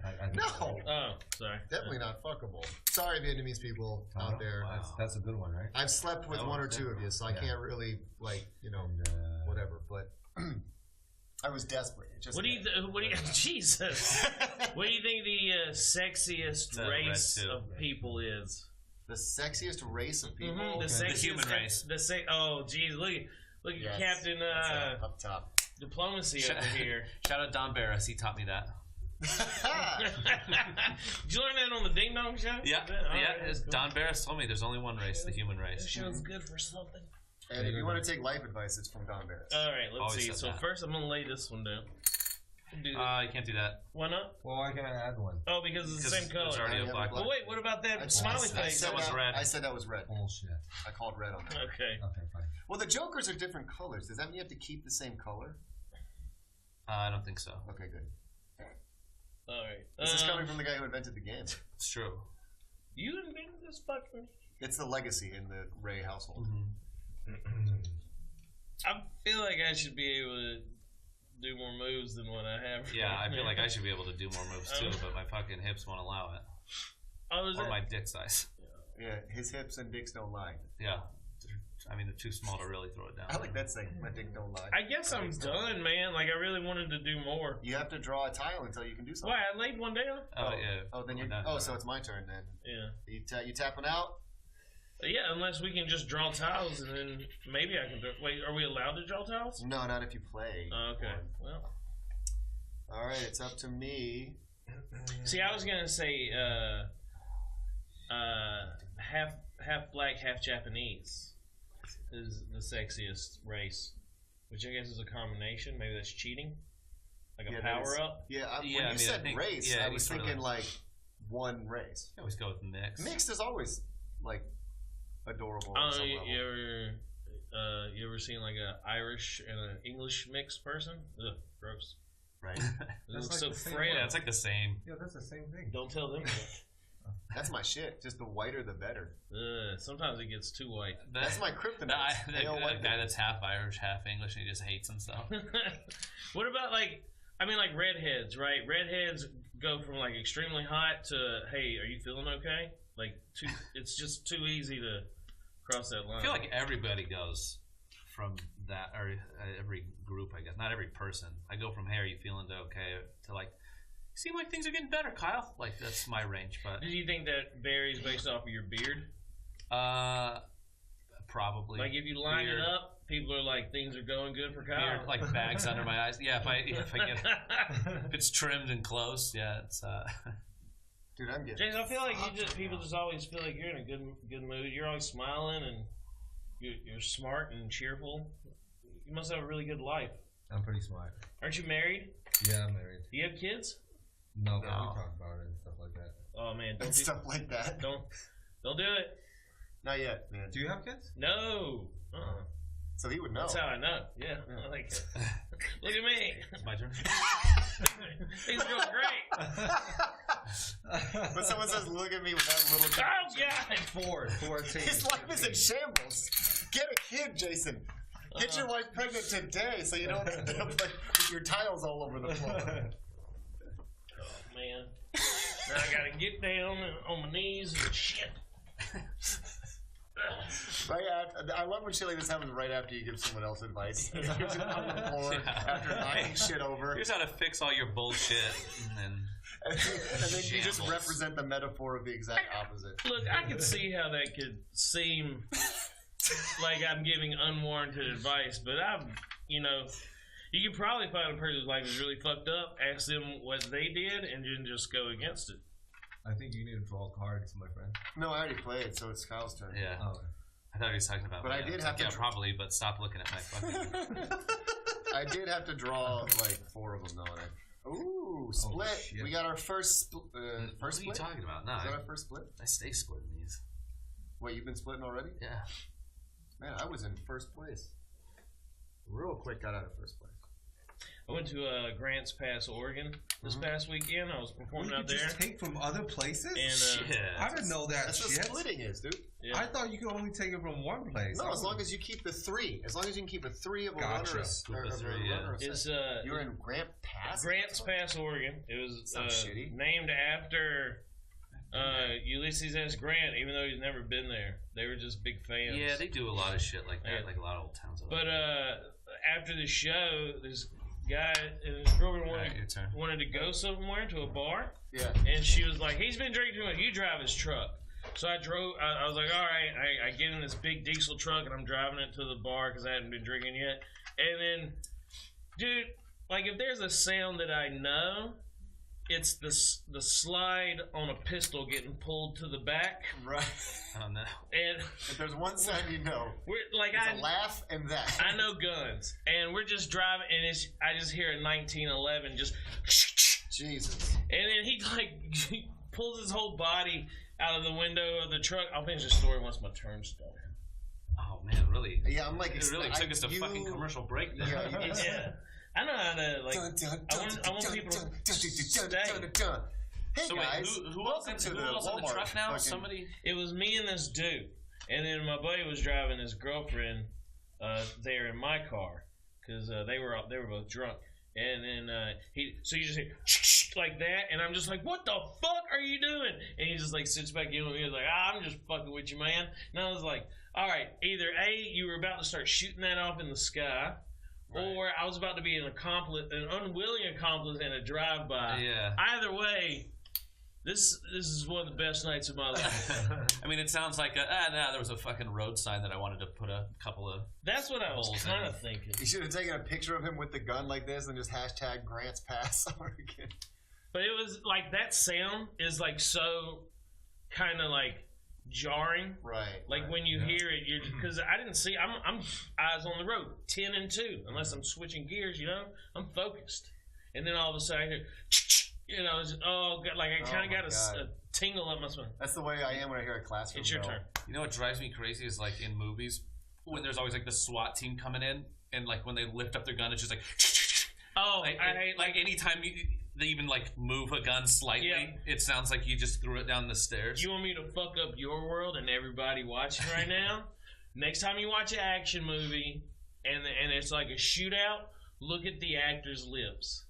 I think No. so. Oh, sorry. Definitely not fuckable. Sorry, Vietnamese people out there. Wow. That's a good one, right? I've slept with That one or was two of you, so I Yeah. can't really And, whatever. But I was desperate. It just What do you? Jesus. What do you think the sexiest It's a red race too. of people is? the sexiest race of people? Mhm, the Okay. sexiest The human race. Oh, geez, look Yes. at Captain That's up top. Diplomacy Shout- over here. Shout out Don Barris. He taught me that. Did you learn that on the Ding Dong Show? Yeah, All yeah. right, that's cool. Don Barris told me there's only one race, the human That race. show's good for something. And if you want to take life advice, it's from Don Barris. All right, let's Always see. said So that. first, I'm gonna lay this one down. Do You can't do that. Why not? well, why can't I add one? Oh, because it's the Because same color. There's already I a have black a one. Well, wait. What about that smiley face? That was red. I said that was red. Bullshit. I called red on that. Okay. Okay, fine. Well, the Jokers are different colors. Does that mean you have to keep the same color? I don't think so. Okay, good. All right. This is coming from the guy who invented the game. It's true. You invented this fucking. It's the legacy in the Ray household. I feel like I should be able to do more moves than what I have. Yeah, I right feel now. like I should be able to do more moves too, but my fucking hips won't allow it. Oh, is Or that? my dick size. Yeah, his hips and dicks don't lie. Yeah. I mean, they're too small to really throw it down. I like that saying. My dick don't lie. I guess I'm done, man. Like I really wanted to do more. You have to draw a tile until you can do something. Why? I laid one down. Oh, yeah. Oh, then We're you. done. Oh, so it's my turn then. Yeah. You tapping out? Yeah, unless we can just draw tiles and then maybe I can do. Wait, are we allowed to draw tiles? No, not if you play. Oh, okay. one. Well, All right, it's up to me. See, I was gonna say half black, half Japanese is the sexiest race, which I guess is a combination. Maybe that's cheating, like a power up. Yeah, when Yeah, you said race, I was thinking like one race. I always go with mixed. Mixed is always like adorable. Oh, on some level. you ever seen like an Irish and an English mixed person? Ugh, gross. Right? It That's looks like so the same frail. Yeah, it's like the same. Yeah, that's the same thing. Don't tell them that. That's my shit. Just the whiter, the better. Sometimes it gets too white. That's my kryptonite. The guy that's half Irish, half English, and he just hates himself. What about like redheads, right? Redheads go from like extremely hot to, hey, are you feeling okay? Like it's just too easy to cross that line. I feel like everybody goes from that, or every group, I guess. Not every person. I go from, hey, are you feeling okay, to like, seem like things are getting better, Kyle. Like, that's my range. But do you think that varies based off of your beard? Probably. Like if you line it up, people are like, things are going good for Kyle. Beard, like bags under my eyes. Yeah, if I get if it's trimmed and close, yeah, it's. Dude, I'm getting. Jason, I feel like people just always feel like you're in a good mood. You're always smiling and you're smart and cheerful. You must have a really good life. I'm pretty smart. Aren't you married? Yeah, I'm married. Do you have kids? No, but we talk about it and stuff like that. Oh man, And stuff like that. Don't do it. Not yet, man. Do you have kids? No. So he would know. That's how I know. Yeah. Like, look at me. It's my turn. Things going great. When someone says, "Look at me," with that little. Oh God. 14. His life is in shambles. Get a kid, Jason. Get your wife pregnant today, so you don't end up like with your tiles all over the floor. Oh man. Now I gotta get down on my knees and shit. Right after, I love when shit like this happens right after you give someone else advice. You're just on the floor after knocking shit over. Here's how to fix all your bullshit, and And then you just Shambles. represent the metaphor of the exact opposite. Look, I can see how that could seem like I'm giving unwarranted advice, but you can probably find a person whose life is really fucked up, ask them what they did, and then just go against it. I think you need to draw cards, my friend. No, I already played, so it's Kyle's turn. yeah. Oh. I thought he was talking about. But me. I did was have like, to- yeah, probably, but stop looking at my fucking. I did have to draw like 4 of them, though. Ooh, split. shit. We got our first first What are you split? talking about? No, Is that our first split? I stay splitting these. Wait, you've been splitting already? Yeah. Man, I was in first place. Real quick got out of first place. I went to Grants Pass, Oregon this past weekend. I was performing You out could there. just take from other places? And Shit. I didn't know that That's shit. what splitting is, dude. yeah. I thought you could only take it from one place. No, as long as you keep the 3. As long as you can keep a 3 of a Gotcha. runner. Group of 3, yeah. It's You're in Grant Pass? Grants Pass, Oregon. It was Sounds shitty. named after Ulysses S. Grant, even though he's never been there. They were just big fans. Yeah, they do a lot of shit like that, Yeah. like a lot of old towns. But after the show, this guy and his girlfriend Alright, your turn. wanted to go somewhere to a bar, Yeah. and she was like, "He's been drinking too much. You drive his truck." So I drove. I was like, "All right." I get in this big diesel truck and I'm driving it to the bar because I hadn't been drinking yet. And then, dude, like if there's a sound that I know, it's the slide on a pistol getting pulled to the back. Right. I don't know. And If there's one sound you know, we're like, it's a laugh and that. I know guns, and we're just driving, and I just hear a 1911 just, Jesus. and then he like pulls his whole body out of the window of the truck. I'll finish the story once my turn's done. Oh man, really? Yeah, I'm like... It really took us to fucking commercial break there. Yeah, you just... Yeah, I know how to like. I want people to stay. Hey So guys, wait, who else welcome in, to who the else in the Walmart truck now? fucking- Somebody. It was me and this dude, and then my buddy was driving his girlfriend there in my car because they were both drunk. And then so you just hear like that, and I'm just like, "What the fuck are you doing?" And he just like sits back in with me, like, "I'm just fucking with you, man." And I was like, "All right, either A, you were about to start shooting that off in the sky, or I was about to be an unwilling accomplice in a drive-by." Yeah. Either way, this is one of the best nights of my life. I mean, it sounds like there was a fucking road sign that I wanted to put a couple of. That's what I was Holes kind in of thinking. You should have taken a picture of him with the gun like this and just hashtag Grants Pass Oregon. But it was like that sound is like so kind of like jarring. Right. Like when you hear it, you're because I didn't see. I'm eyes on the road, 10 and 2. Unless I'm switching gears, I'm focused. And then all of a sudden I hear, it's, like I kind of got a tingle up my spine. That's the way I am when I hear a classroom. It's your turn. You know what drives me crazy is like in movies when there's always like the SWAT team coming in and like when they lift up their gun, it's just like. Oh, I hate like anytime they even like move a gun slightly, it sounds like you just threw it down the stairs. You want me to fuck up your world and everybody watching right now? Next time you watch an action movie and it's like a shootout, look at the actors' lips.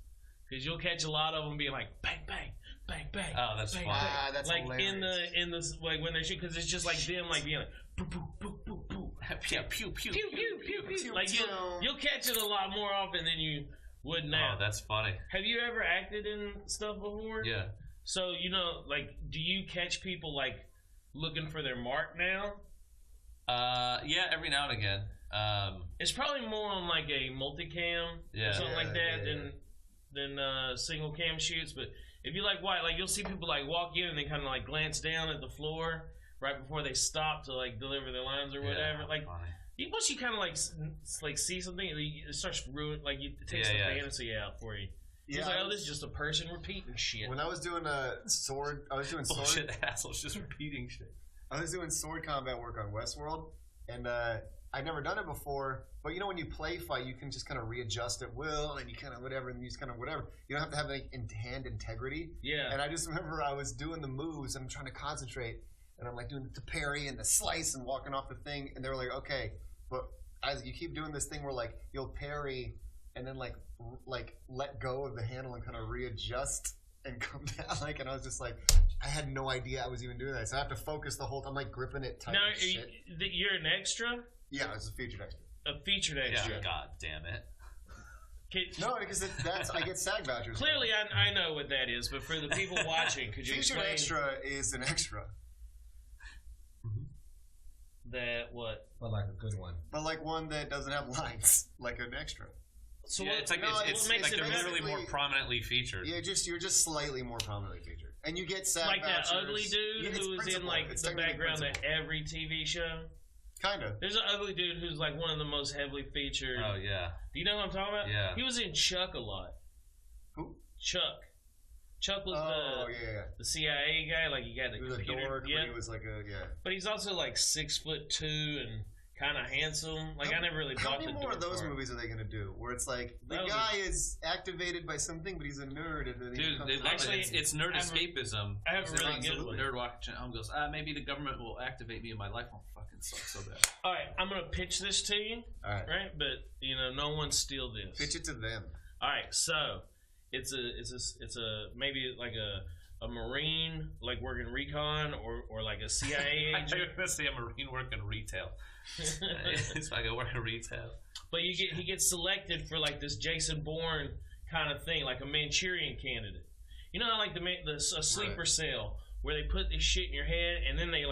Because you'll catch a lot of them being like bang bang bang bang. Oh, that's bang, funny. bang. That's like hilarious. in the like when they shoot, because it's just like them like being like boo boo boo boo boo. Yeah, pew pew Pew pew pew pew. Like you'll catch it a lot more often than you would now. Oh, that's funny. Have you ever acted in stuff before? Yeah. So like, do you catch people like looking for their mark now? Yeah, every now and again. It's probably more on like a multicam or something like that than single cam shoots. But if you like you'll see people like walk in and they kind of like glance down at the floor right before they stop to like deliver their lines or whatever. Like once you kind of like see something, it starts ruin it takes the fantasy out for you. Yeah, it's like, this is just a person repeating shit. When I was doing sword bullshit assholes just repeating shit. I was doing sword combat work on Westworld, and I'd never done it before. But when you play fight, you can just kind of readjust at will, and you kind of whatever, and you just kind of whatever. You don't have to have like hand integrity. Yeah. And I just remember I was doing the moves, and I'm trying to concentrate, and I'm like doing the parry and the slice and walking off the thing, and they were like, okay, but as you keep doing this thing where like you'll parry and then like let go of the handle and kind of readjust and come down, and I was just like, I had no idea I was even doing that, so I have to focus the whole time. I'm like gripping it tight. Now, as shit. you're an extra? Yeah, I was a featured extra. A featured extra. Yeah, god damn it. No, because I get SAG vouchers. Clearly, I know what that is, but for the people watching, could you featured explain? Extra is an extra. That what? But like a good one. But like one that doesn't have lines, like an extra. So yeah, what, it's like what makes like it they're literally more basically- prominently featured. Yeah, you're just slightly more prominently featured, and you get SAG like vouchers. that ugly dude Yeah, it's who was in principal. like It's the technically background principal. of every TV show. Kind of. There's an ugly dude who's like one of the most heavily featured. Oh yeah. Do you know what I'm talking about? Yeah. He was in Chuck a lot. Who? Chuck. Chuck was the CIA guy. Like he got the He was a computer. dork, Yeah. but he was like But he's also like 6'2" and kind of handsome. Like I never really How bought many the more of dork those part. movies are they gonna do? Where it's like the That was guy is activated by something, but he's a nerd, and then he Dude, becomes actually, it's nerd escapism. I have a really good one. Nerd watching home goes, maybe the government will activate me and my life won't fucking suck so bad. All right, I'm gonna pitch this to you. All right. Right, but no one steal this. Pitch it to them. All right, so it's a maybe like a Marine like working recon or like a CIA I agent. thought you were gonna say a Marine working retail. It's like I work in retail. But he gets selected for like this Jason Bourne kind of thing, like a Manchurian candidate. You know, like a sleeper cell where they put this shit in your head and then they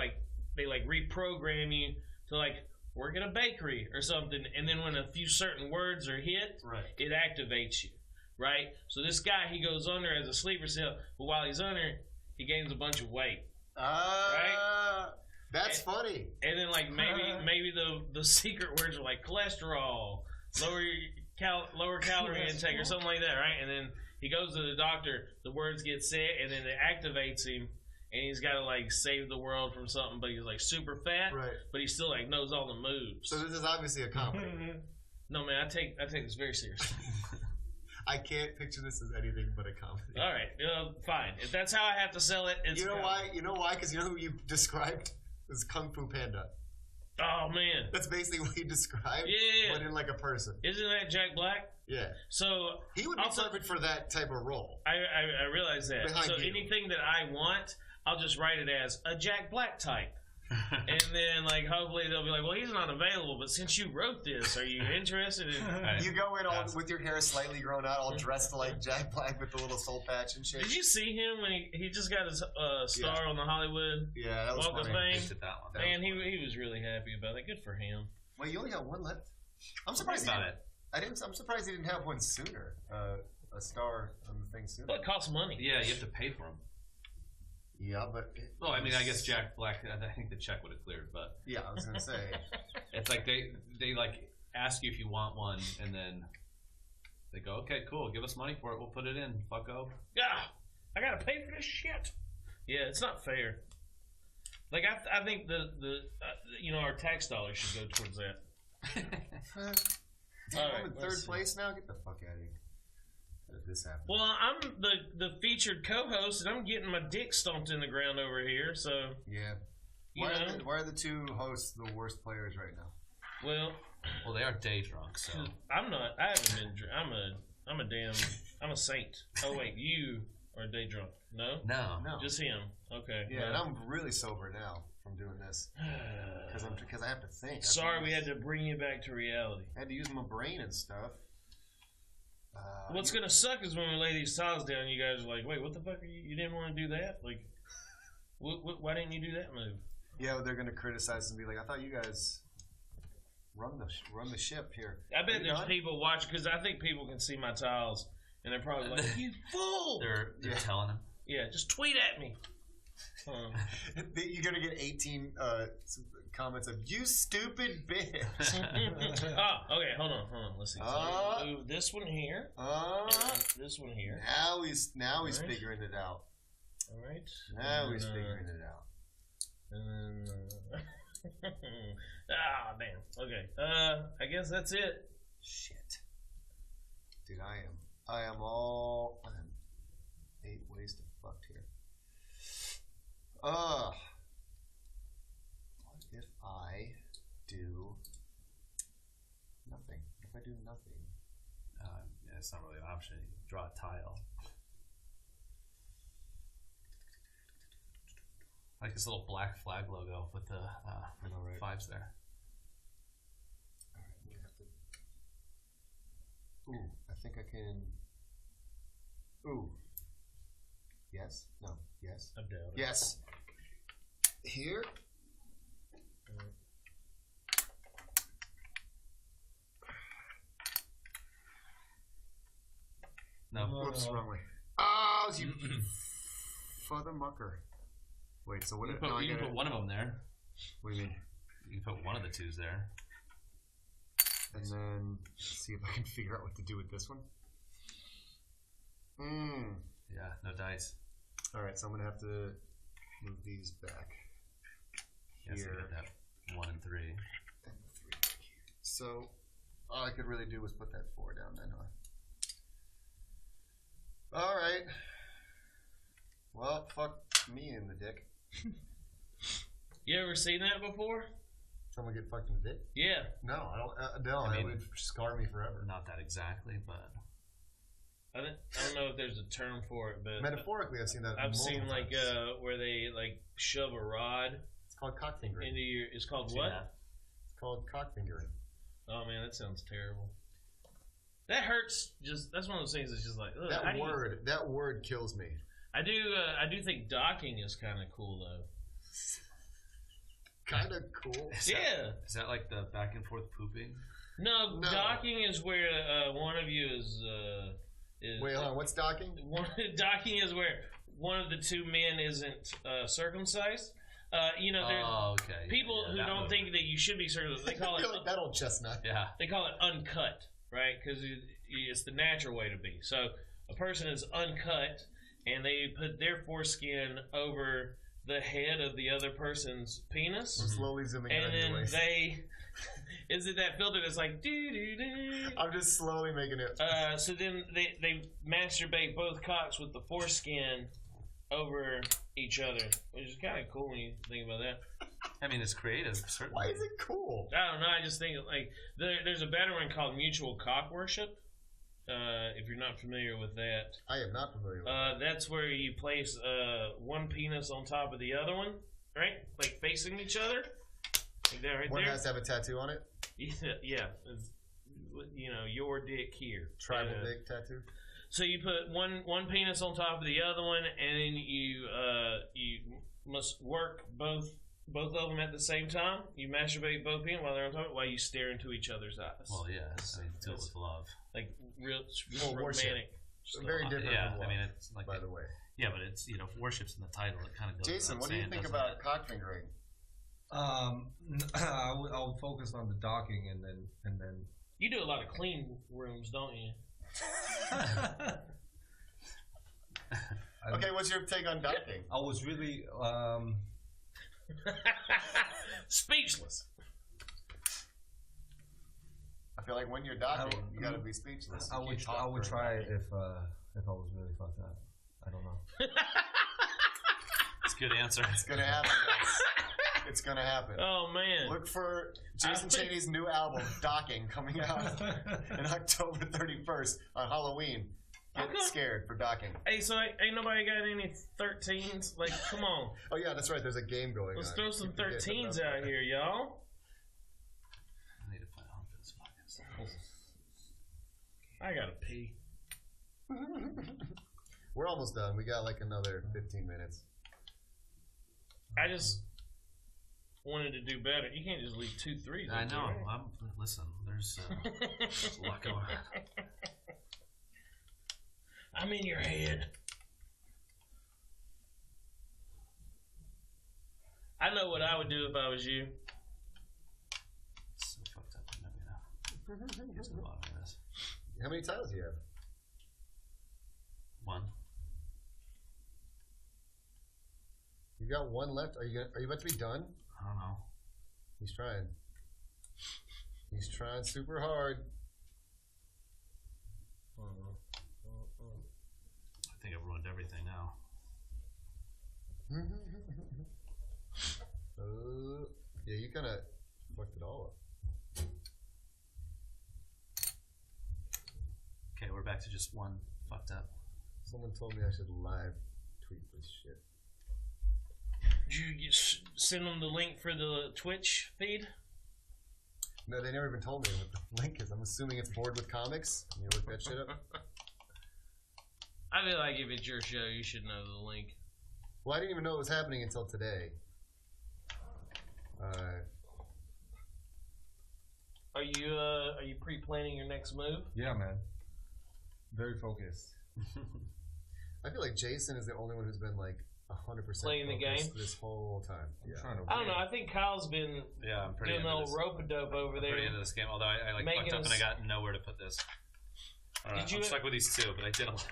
reprogram you to like work at a bakery or something, and then when a few certain words are hit, it activates you. Right? So this guy, he goes under as a sleeper cell, but while he's under, he gains a bunch of weight. Right? That's funny. And then like maybe the secret words are like cholesterol, lower calorie intake or something like that, right? And then he goes to the doctor, the words get said, and then it activates him, and he's got to like save the world from something, but he's like super fat, but he still like knows all the moves. So this is obviously a comedy. No man, I take this very seriously. I can't picture this as anything but a comedy. All right, fine. If that's how I have to sell it, it's You know why? Because you know who you described? It was Kung Fu Panda. Oh man, That's basically what he described. Yeah. But in like a person. Isn't that Jack Black? Yeah. So He would be also, perfect for that type of role. I realize that. Behind So you. anything that I want, I'll just write it as a Jack Black type. And then, like, hopefully they'll be like, well, he's not available, but since you wrote this, are you interested in... You go in all with your hair slightly grown out, all dressed like Jack Black with the little soul patch and shit. Did you see him when he just got his star on the Hollywood Yeah, that was Walk of funny. Fame? That one. Man, he was really happy about it. Good for him. Well, you only got one left. I'm surprised about I'm surprised he didn't have one sooner. a star on the thing soon. Well, it costs money. Yeah, you have to pay for them. Yeah, but Well, I mean, I guess Jack Black. I think the check would have cleared, but yeah, I was gonna say. it's like they like ask you if you want one, and then they go, okay, cool, give us money for it, we'll put it in. Fucko. Yeah, I gotta pay for this shit. Yeah, it's not fair. Like I think the our tax dollars should go towards that. I'm in third place now. Get the fuck out of here. How did this happen? Well, I'm the featured co-host, and I'm getting my dick stomped in the ground over here. So Yeah. Why are the two hosts the worst players right now? well, they are day drunk, so I'm not. I haven't been. I'm a saint. Oh wait, you are day drunk. No, No. just him. Okay. Yeah, and I'm really sober now from doing this because I have to think. Sorry, we had to bring you back to reality. I had to use my brain and stuff. What's gonna suck is when we lay these tiles down, you guys are like, "Wait, what the fuck? You didn't want to do that? Like, why didn't you do that move?" Yeah, they're gonna criticize and be like, "I thought you guys run the ship here." I bet you there's done? people watching because I think people can see my tiles and they're probably like, "You fool!" they're telling him. Yeah, just tweet at me. You're gonna get 18 comments of "you stupid bitch." Oh, okay, hold on. Let's see. So move this one here. And this one here. Now he's Right. figuring it out. All right. Now he's figuring it out. And then, damn. Okay. I guess that's it. Shit, dude, I'm 8 ways to fucked here. What if I do nothing? If I do nothing, Yeah, it's not really an option. You can draw a tile. Like this little black flag logo with the right. fives there. all right, we have to. Ooh, I think I can. Ooh. Yes. No. Yes. I doubt it. Yes. Here. No. Whoops, wrong way. Oh, you father mucker. Wait, so what? You now I can gotta- put one of them there. What do you mean? You can put one of the twos there. And then see if I can figure out what to do with this one. Yeah, no dice. All right, so I'm gonna have to move these back Yeah, so you here. get that 1 and 3. And 3 back here. So all I could really do was put that 4 down then, huh? All right. Well, fuck me in the dick. You ever seen that before? Someone get fucked in the dick? Yeah. No, I don't. No, I that mean- would scar me forever. Not that exactly, but I don't know if there's a term for it, but Metaphorically, I've seen that. I've seen multiple like times. where they like shove a rod It's called cock fingering. into your. It's called see what? that? It's called cock fingering. Oh man, that sounds terrible. That hurts. Just that's one of those things that's just like ugh, how do you- That word kills me. I do think docking is kind of cool though. Kind of cool. Yeah. Is that like the back and forth pooping? No, No. docking is where one of you is. Wait, hold on. What's docking? Docking is where one of the two men isn't circumcised. There's Oh, okay. people Yeah, who that don't movie. think that you should be circumcised. They call it You're like that old chestnut. Yeah. they call it uncut, right? Because it's the natural way to be. So a person is uncut, and they put their foreskin over the head of the other person's penis, I'm slowly zooming in and on your then waist. they is it that filter that's like doo doo doo. I'm just slowly making it. So then they masturbate both cocks with the foreskin over each other, which is kind of cool when you think about that. I mean, it's creative, certainly. Why is it cool? I don't know. I just think like there's a better one called mutual cock worship. If you're not familiar with that, I am not familiar with that's where you place one penis on top of the other one, right? Like facing each other. Like that right One there. has to have a tattoo on it. Yeah. It's, your dick here. Tribal dick tattoo. So you put one penis on top of the other one, and then you must work both of them at the same time. You masturbate both penis while they're on top of it, while you stare into each other's eyes. Well, yeah. I mean, do it with love. Like real Oh, worship. romantic very different Yeah, from love, I mean, it's like by the way. Yeah, but it's if worship's in the title, it kind of goes. Jason, without what do you saying, think doesn't about it? cock fingering? I would focus on the docking and then. You do a lot of clean rooms, don't you? Okay, what's your take on docking? I was really Speechless. I feel like when you're docking, you gotta be speechless. I You would can't talk I would during try it docking. if I was really fucked up. I don't know. It's a good answer. It's gonna happen, guys. It's gonna happen. Oh man. Look for Jason Cheny's new album, Docking, coming out in October 31st on Halloween. Get Okay. scared for docking. Hey, so ain't nobody got any 13s? Like, come on. Oh yeah, that's right. There's a game going Let's on. throw some Keep forgetting 13s about out here, y'all. I need to find a home for this fucking stuff. I gotta pee. that. We're almost done. We got like another 15 minutes. I just wanted to do better. You can't just leave 2 3s. I up know. there. Listen, there's a lot going on. I'm in your head. I know what I would do if I was you. So fucked up. Here's the bottom of this. How many tiles do you have? One. You got one left. Are you about to be done? I don't know. He's trying. He's trying super hard. I think I've ruined everything now. Yeah, you kind of fucked it all up. Okay, we're back to just one fucked up. Someone told me I should live tweet this shit. Did you send them the link for the Twitch feed? No, they never even told me what the link is. I'm assuming it's Bored with Comics. Can you look that shit up? I feel like if it's your show, you should know the link. Well, I didn't even know it was happening until today. Are you pre-planning your next move? Yeah, man. Very focused. I feel like Jason is the only one who's been like 100% Playing the game? this whole time. I'm Yeah. trying to. I don't know. I think Kyle's been Yeah, I'm pretty doing the into old this. rope-a-dope over I'm there. pretty into this game, although I like Making fucked up us- and I got nowhere to put this. Alright, Did you- I'm stuck with these two, but I did a lot.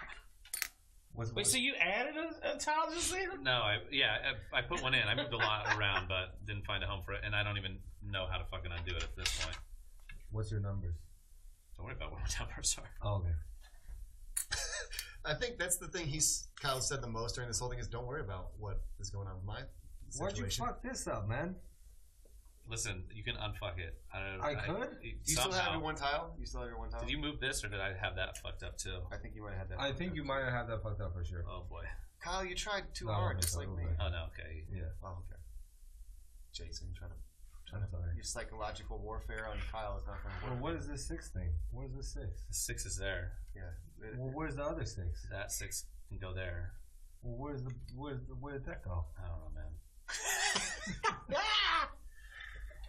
Wait, so you added a tile just then? No, I put one in. I moved a lot around, but didn't find a home for it, and I don't even know how to fucking undo it at this point. What's your numbers? Don't worry about what my numbers are. Oh, okay. I think that's the thing Kyle said the most during this whole thing is don't worry about what is going on with my Why'd you situation. fuck this up, man? Listen, you can unfuck it. I could? Do you still have your one tile? You still have your one tile? Did you move this, or did I have that fucked up too? I think you might have had that. I think you might have had that fucked up for sure. Oh boy. Kyle, you tried too No, hard, it's just a like little me. bit. Oh no. Okay. Yeah. Oh, okay. Jason, trying I'm sorry. your psychological warfare on Kyle is not going to Well, work. what is this 6 thing? What is this 6? The 6 is there. Yeah. Well, where's the other 6? That 6 can go there. Well, where did that go? I don't know, man.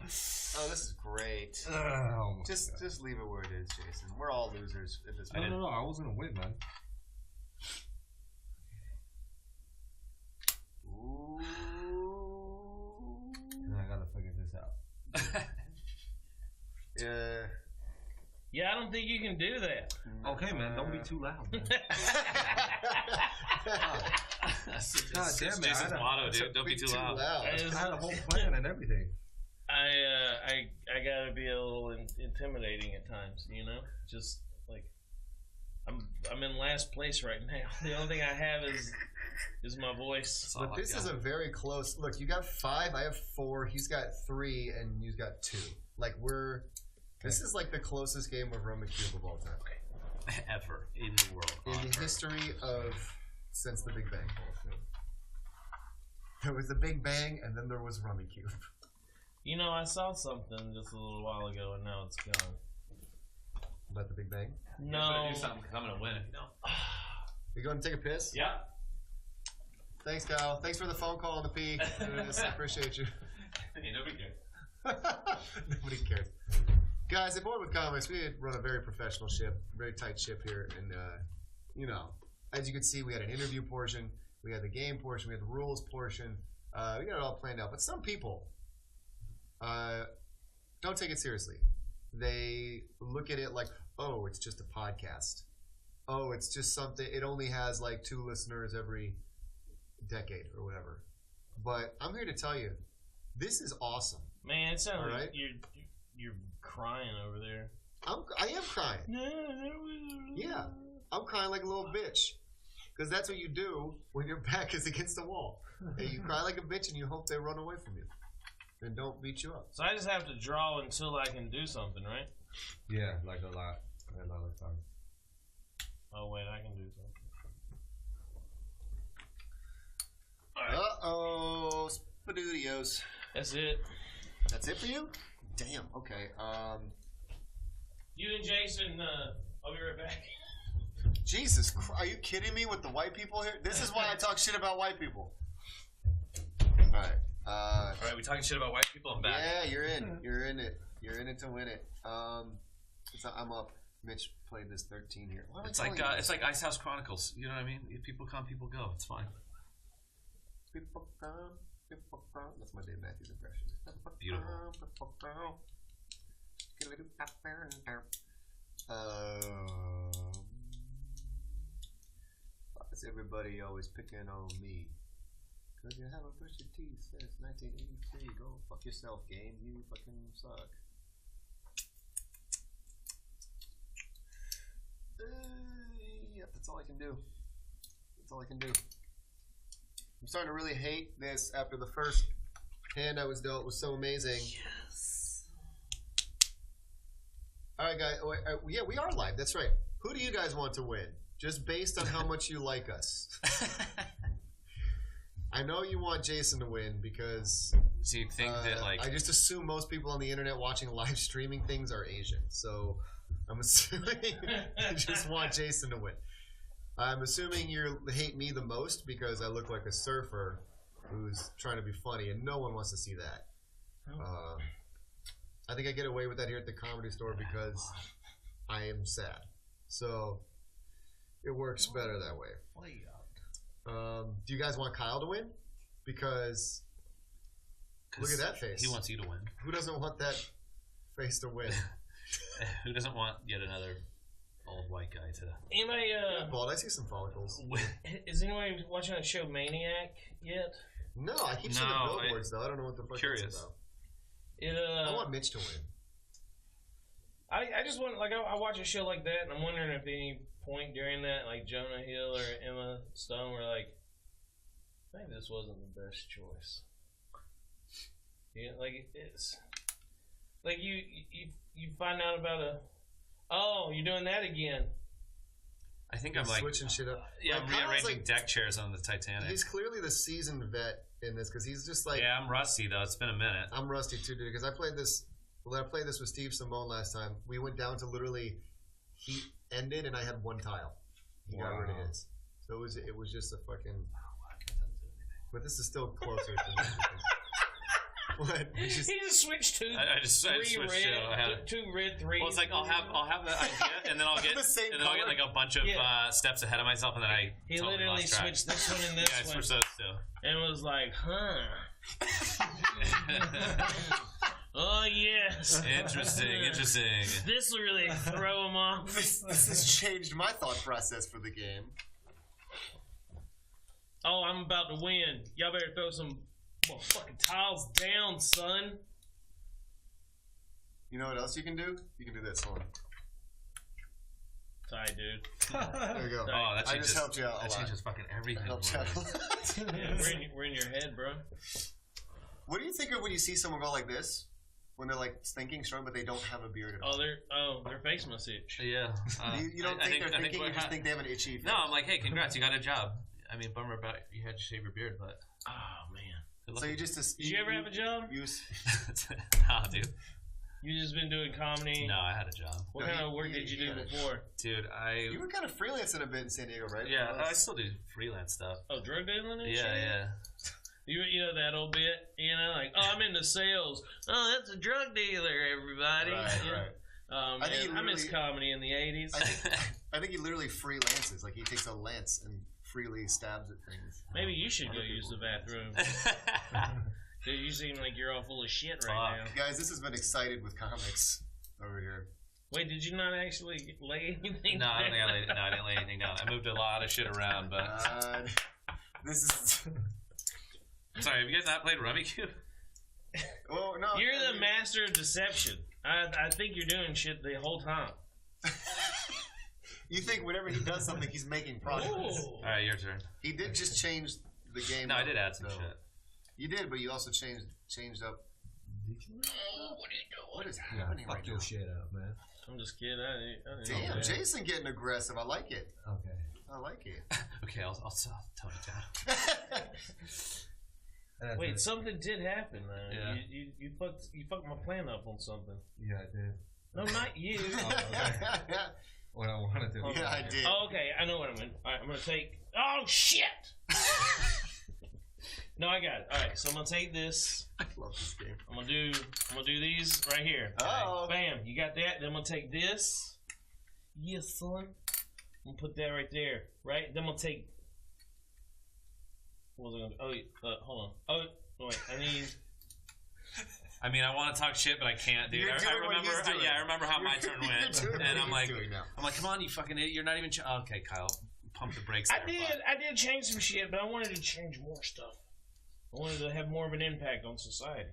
Oh, this is great. Oh my Just leave it where it is, Jason. We're all losers at this I point. didn't- no, I was gonna win, man. Ooh. And I gotta figure this out. Yeah. Yeah, I don't think you can do that. Okay, man, don't be too loud, man. God damn it, Jason's I had a- motto, dude. Don't be too loud. I I had a whole plan and everything. I gotta be a little intimidating at times, you know. Just like I'm in last place right now. The only thing I have is my voice. That's all But I this got. is a very close look. You got 5, I have 4. He's got 3, and you've got 2. Like this is like the closest game of Rummikub of all time ever in the world. in on the Earth. history of since the Big Bang. There was the Big Bang, and then there was Rummikub. You know, I saw something just a little while ago, and now it's gone. About the Big Bang. You No. better do something because I'm gonna win if you don't. You going to take a piss? Yeah. Thanks, Kyle. Thanks for the phone call on the P. I appreciate you. Hey, nobody cares. Nobody cares. Guys, at Bored with Comics, we run a very professional ship, very tight ship here, and you know, as you can see, we had an interview portion, we had the game portion, we had the rules portion. We got it all planned out. But some people don't take it seriously. They look at it like, oh, it's just a podcast. Oh, it's just something. It only has like 2 listeners every decade or whatever. But I'm here to tell you, this is awesome. Man, it sounds All like right? you're crying over there. I am crying. Yeah, I'm crying like a little bitch. Because that's what you do when your back is against the wall. And you cry like a bitch and you hope they run away from you. And don't beat you up. So I just have to draw until I can do something, right? Yeah, like a lot of time. Oh, wait, I can do something. Uh-oh, Spadudios. That's it. That's it for you? Damn, okay. You and Jason, I'll be right back. Jesus Christ, are you kidding me with the white people here? This is why I talk shit about white people. Alright. All right, we talking shit about white people. I'm back. Yeah, you're in. You're in it. You're in it to win it. So I'm up. Mitch played this 13 here. What am I telling you? It's like Ice House Chronicles. You know what I mean? If people come, people go. It's fine. People come, people come. That's my Dave Matthews impression. Beautiful. Why is everybody always picking on me? Because you haven't brushed your teeth since 1983. Go fuck yourself, game. You fucking suck. Yep, that's all I can do. That's all I can do. I'm starting to really hate this after the first hand I was dealt was so amazing. Yes. All right, guys. Yeah, we are live. That's right. Who do you guys want to win? Just based on how much you like us. I know you want Jason to win because So you think that like I just assume most people on the internet watching live streaming things are Asian. So I'm assuming you just want Jason to win. I'm assuming you hate me the most because I look like a surfer who's trying to be funny, and no one wants to see that. I think I get away with that here at the Comedy Store because I am sad. So it works better that way. Do you guys want Kyle to win? Because look at that face. he wants you to win. Who doesn't want that face to win? Who doesn't want yet another old white guy to Anybody, Bald, I see some follicles. win? is anybody watching that show Maniac yet? No, I keep seeing No, the billboards though. I don't know what the fuck Curious. it's about. It, I want Mitch to win. I just want, like, I watch a show like that, and I'm wondering if any point during that, like, Jonah Hill or Emma Stone were like, maybe this wasn't the best choice. Yeah, like, it's, like, you find out about oh, you're doing that again. I think I'm like switching shit up. Yeah, Like, I'm Kyle's rearranging like- deck chairs on the Titanic. He's clearly the seasoned vet in this because he's just like Yeah, I'm rusty though. It's been a minute. I'm rusty too, dude. Because I played this with Steve Simone last time. We went down to literally he ended and I had one tile. He got rid of his. So it was just a fucking. But this is still closer to me. What? He just switched two, I just three switched red, to, I had- two red, three. Well, it's like I'll have the idea, and then I'll get The same I'll get color? like a bunch of Yeah. steps ahead of myself, and then I He totally literally lost track. switched this one and Yeah, this I one, switched those two. and was like, oh yes, Interesting. this will really throw him off. This has changed my thought process for the game. Oh, I'm about to win. Y'all better throw some fucking tiles down, son. You know what else you can do? You can do this. Hold on. Sorry, dude. There you go. Oh, that I changes, just helped you out a that lot. changes fucking everything. Helped you out a lot. Yeah, we're in your head, bro. What do you think of when you see someone go like this? When they're like thinking strong, but they don't have a beard at all. Their face must itch. Yeah. You don't think they're thinking, you just think they have an itchy face. No, I'm like, hey, congrats, you got a job. I mean, bummer about you had to shave your beard, but Oh man. good So luck. you just... Did you ever have a job? Nah, dude. You just been doing comedy? No, I had a job, What No, kind of he- work he- did you he do had a- before? dude. You were kind of freelancing a bit in San Diego, right? Yeah, I still do freelance stuff. Oh, drug dealing and Yeah, shit? yeah. You know that old bit, like, oh, I'm into sales. Oh, that's a drug dealer, everybody. Right, Yeah. right. Man, I think I miss comedy in the 80s. I think he literally freelances. Like he takes a lance and freely stabs at things. Maybe you should go use the bathroom. Dude, you seem like you're all full of shit right now. Guys, this has been Excited with Comics over here. Wait, did you not actually lay anything No, I down? don't think I didn't lay anything down. I moved a lot of shit around, but This is. sorry. Have you guys not played Rummikub? Well, no. You're the master of deception. I think you're doing shit the whole time. You think whenever he does something, he's making progress. All right, your turn. He did just change the game. No, I up, did add some though. shit. You did, but you also changed up. What are you doing? What is Yeah, happening fuck right your now? shit up, man. I'm just kidding. I didn't Damn, know. Jason getting aggressive. I like it. Okay. I like it. Okay, I'll tone it down. Wait, something did happen, man. Yeah. You fucked my plan up on something. Yeah, I did. No, not you. What I want to do. Yeah, I did. Oh, okay, I know what I'm in. All right, I'm gonna take. Oh shit! No, I got it. All right, so I'm gonna take this. I love this game. I'm gonna do these right here. Oh. Bam! You got that? Then I'm gonna take this. Yes, son. I'm gonna put that right there. Right? Then I'm gonna take. What was I gonna do? Oh, wait, hold on. Oh, wait. I need. I mean, I want to talk shit, but I can't, dude. You're I doing what remember. he's doing. Yeah, I remember how my turn went, You're doing and what I'm like, he's doing now. come on, you fucking idiot! You're not even. Okay, Kyle, pump the brakes. I there, did. bud. I did change some shit, but I wanted to change more stuff. I wanted to have more of an impact on society.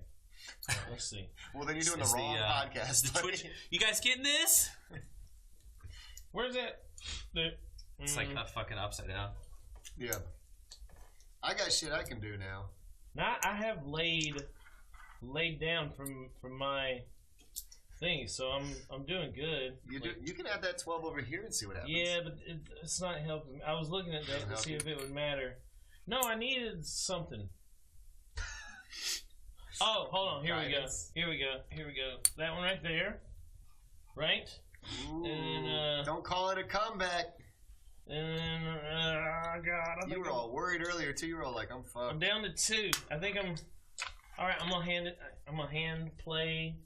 All right, let's see. Well, then you're doing It's the wrong podcast. The Twitch. You guys getting this? Where's that? It's like fucking upside down. Yeah. I got shit I can do now. Now I have laid down from my thing, so I'm doing good. You can add that 12 over here and see what happens. Yeah, but it's not helping. I was looking at that Doesn't to help see you? if it would matter. No, I needed something. Oh, hold on. Here Guidance. we go. That one right there. Right? Ooh, And, don't call it a comeback. And God, I You think were all worried earlier too. You were all like, "I'm fucked." I'm down to 2. I think I'm. All right, I'm gonna hand play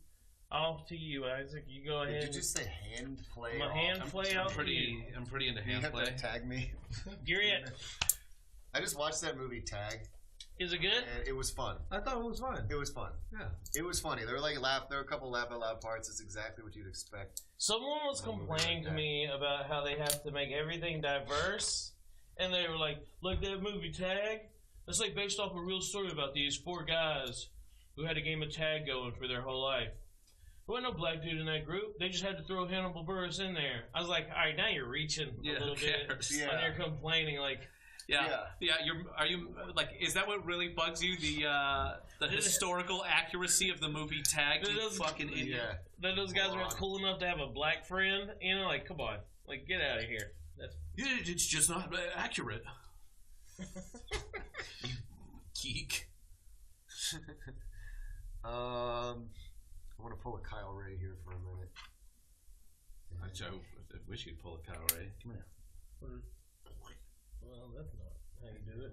off to you, Isaac. You go ahead. Did you just say hand play? I'm gonna off? hand play off to you. I'm pretty into You hand have play. to tag me. You're it. I just watched that movie Tag, Is it good? and it was fun. I thought it was fun. It was fun. Yeah. It was funny. There were a couple laugh out loud parts. It's exactly what you'd expect. Someone was A movie complaining like to that. me about how they have to make everything diverse, and they were like that movie Tag. It's like based off a real story about these 4 guys who had a game of tag going for their whole life. There wasn't no black dude in that group. They just had to throw Hannibal Buress in there. I was like, all right, now you're reaching Yeah, a little who bit, cares? Yeah. and you're complaining like. Yeah. Are you like? Is that what really bugs you? The historical accuracy of the movie Tag? You Those- fucking idiot. Yeah. That those guys Moron. weren't cool enough to have a black friend, you know? Like, come on, like get out of here. That's Yeah, it's just not accurate. You geek. I want to pull a Kyle Ray here for a minute. I wish you'd pull a Kyle Ray. Come here. well, that's not how you do it.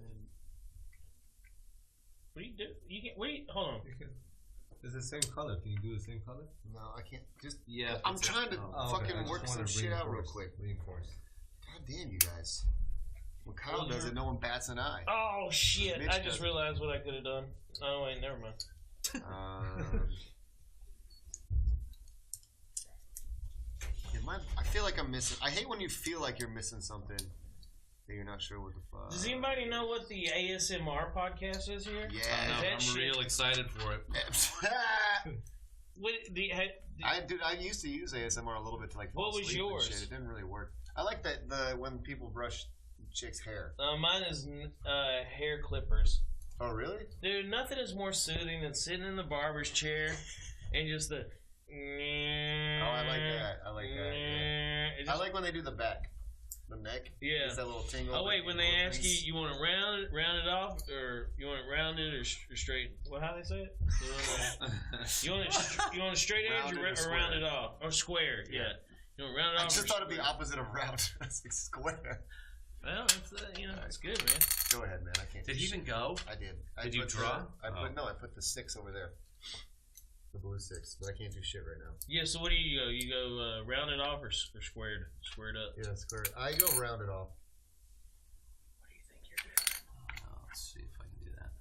What do you do? You can wait. Hold on. It's the same color. Can you do the same color? No, I can't. Just Yeah. I'm trying to fucking work some shit out real quick. Reinforce. God damn, you guys. When Kyle does it, no one bats an eye. Oh shit! Mitch I just doesn't. realized what I could have done. Oh wait, never mind. I feel like I'm missing. I hate when you feel like you're missing something that you're not sure what the fuck. Does anybody know what the ASMR podcast is here? Yeah. that I'm shit- real excited for it. What I used to use ASMR a little bit to like fall What was asleep and yours? shit. It didn't really work. I like that when people brush chicks' hair. mine is hair clippers. Oh really? Dude, nothing is more soothing than sitting in the barber's chair and just the. Oh, I like that. I like that. Yeah. It I just- like when they do the back, the neck. Yeah. It's that little tingle. Oh wait, when they little ask you, things. you want to round it off, or you want it rounded or straight? Well, how they say it? You want it straight edge Rounded or or square. rounded off or square? Yeah. You want it rounded I off? just or thought it'd be square? opposite of round. It's like square. Well, it's it's good, man. Go ahead, man. I can't. Did do he shit. even go? I did. Did you draw? I put the 6 over there. the blue 6, but I can't do shit right now. Yeah. So what do you go? You go rounded off or squared? Squared up. Yeah, square. I go rounded off. What do you think you're doing? Let's see if I can do that.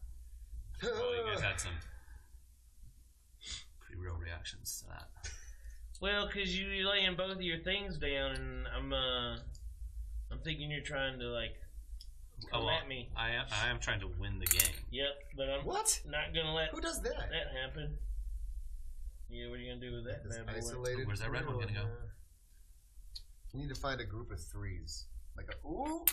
Oh, you guys had some pretty real reactions to that. Well, because you're laying both of your things down, and I'm thinking you're trying to like come at me. I am trying to win the game. Yep, but I'm not gonna let Who does that? that happen. Yeah, what are you gonna do with that? This bad boy? isolated. Where's that red one gonna go? You need to find a group of 3s, like a ooh.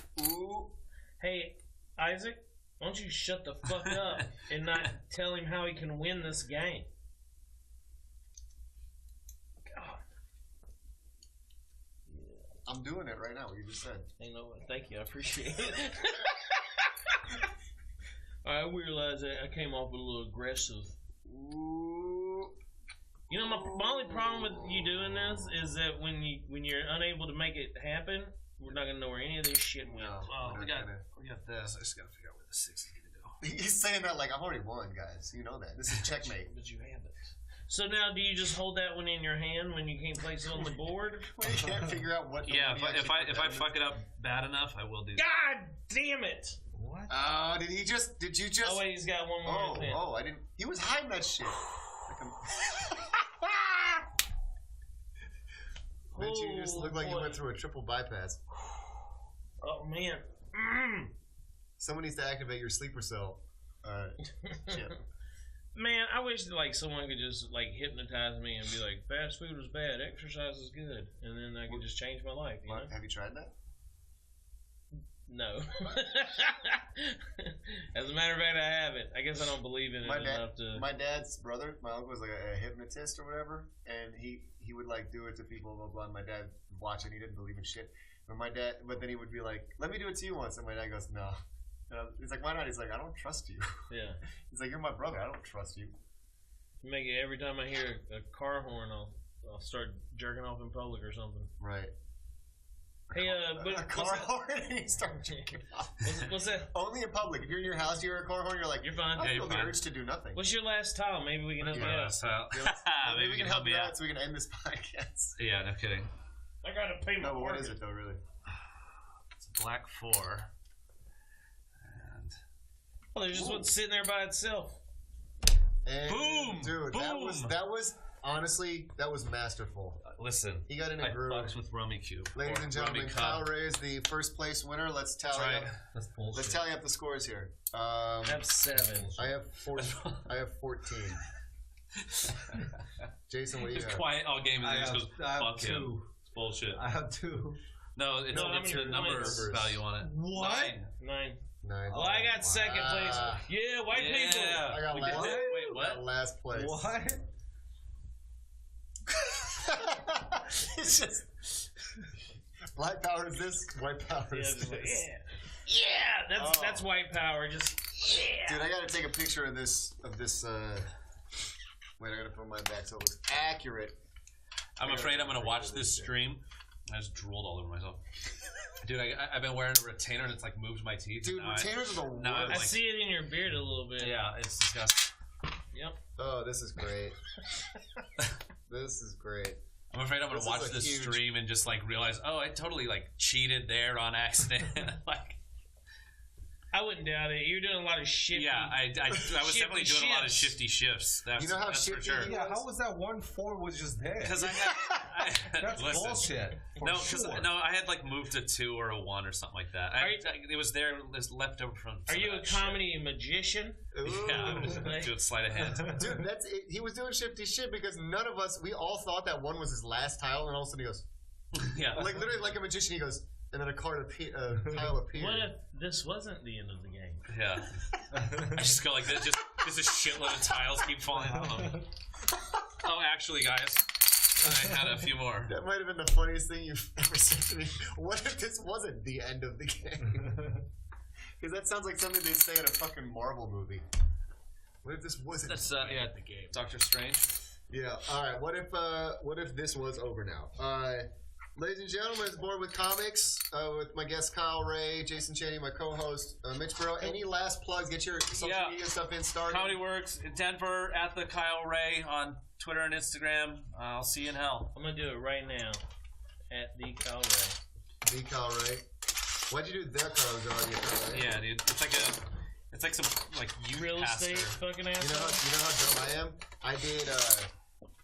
Hey, Isaac, why don't you shut the fuck up and not tell him how he can win this game? God. I'm doing it right now. What you just said. Hey, no, thank you. I appreciate it. I realize that I came off a little aggressive. Ooh. You know, my only problem with you doing this is that when you're unable to make it happen, we're not gonna know where any of this shit went. Well, we got this. I just gotta figure out where the 6 is gonna go. He's saying that like I've already won, guys. You know that. This is checkmate. But you haven't. So now, do you just hold that one in your hand when you can't place it on the board? When you can't figure out what. Yeah, if I fuck it up bad enough, I will do that. God damn it! What? Did you just? Oh wait, he's got one more. I didn't. He was hiding that shit. Mitch, you just look like you went through a triple bypass. Oh man. Someone needs to activate your sleeper cell. Chip. Man, I wish that, like someone could just like hypnotize me and be like, "Fast food is bad, exercise is good," and then I could just change my life. You know? Have you tried that? No. As a matter of fact, I haven't. I guess I don't believe in it enough to. My dad's brother, my uncle, was like a hypnotist or whatever, and he would like do it to people, blah blah. And my dad would watch it. He didn't believe in shit. But then he would be like, "Let me do it to you once," and my dad goes, "No." He's like, "Why not?" He's like, "I don't trust you." Yeah. He's like, "You're my brother. I don't trust you." Make it every time I hear a car horn, I'll start jerking off in public or something. Right. Hey, a car horn and you start jerking off. What's that? Only in public. If you're in your house, you hear a car horn, you're like, you're fine. I feel the urge to do nothing. What's your last tile? Maybe we can help you out. Maybe we can help you out so we can end this podcast. Yeah, no kidding. I gotta pay my No, but what is it though, really? It's a black 4. And well, there's just one sitting there by itself. And boom, dude, boom. That was honestly masterful. Listen, he got in a groove. Fucks with Rummikub. Ladies and gentlemen, Kyle Ray is the first place winner. Let's tally up. That's bullshit. Let's tally up the scores here. I have 7. I have 14. Jason, what do you He's got? quiet all game and he just goes, fuck 2. him. It's bullshit. I have 2. No, it's the number value on it. What? 9. 9. Well, I got second place. Yeah, white people. I got last. Wait, what? I got last place. What? It's just black power is this, white power is this. Yeah, that's white power. Just Dude, I gotta take a picture of this. Wait, I gotta put mine back so it looks accurate. I'm afraid I'm gonna watch this stream. I just drooled all over myself. Dude, I've been wearing a retainer and it's like moved my teeth. Dude, retainers are the worst. I see it in your beard a little bit. Yeah, it's disgusting. Yep. Oh, this is great. This is great. I'm afraid I'm gonna watch this stream and just like realize, oh, I totally like cheated there on accident. Like, I wouldn't doubt it. You're doing a lot of shifty. yeah, I was definitely doing a lot of shifty shifts. That's, You know how that's for shifty sure. he Yeah, how was that 1-4 was just there? Because I had That's listen, bullshit. For No, sure. I had like moved to 2 or a 1 or something like that. It was there, was left over from. Are you a comedy magician? Ooh. Yeah, I'm just doing sleight of hand. Dude, that's it. He was doing shifty shit because none of us, we all thought that 1 was his last tile, and all of a sudden he goes, Yeah, like literally like a magician, he goes, and then a tile appeared. What if this wasn't the end of the game? yeah. I just go like this. Just a shitload of tiles keep falling out. Oh, actually, guys, I had a few more. That might have been the funniest thing you've ever said to me. What if this wasn't the end of the game? Because that sounds like something they'd say in a fucking Marvel movie. What if this wasn't That's yeah, the game. Doctor Strange. Yeah. All right. What if this was over now? Ladies and gentlemen, it's Board with Comics with my guest Kyle Ray, Jason Cheny, my co-host Mitch Burrow. Any last plugs? Get your social media stuff in started. Comedy Works in Denver at the Kyle Ray on Twitter and Instagram. I'll see you in hell. I'm gonna do it right now at the Kyle Ray. The Kyle Ray. Why'd you do the Kyle Ray? Yeah, dude. It's like some like youth Real pastor. estate fucking You know asshole. how dumb I am? I did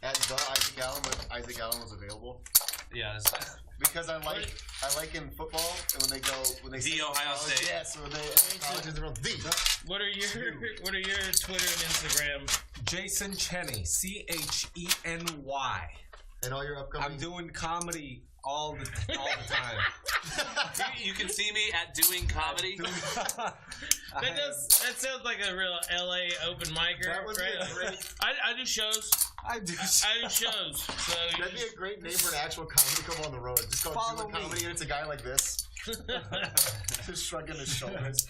at the Isaac Allen when Isaac Allen was available. Yeah. Because I like in football and when they The say Ohio college, State. Yes, when they colleges are the. What are your Twitter and Instagram? Jason Cheny, Cheny. And all your upcoming. I'm doing comedy all the time. You can see me at doing comedy. That sounds like a real LA open micer. That would be right? a great. I do shows. I do. I do shows. So That'd be a great name for an actual comedy club on the road. Just called Follow Doing Comedy, me. and it's a guy like this, just shrugging his shoulders.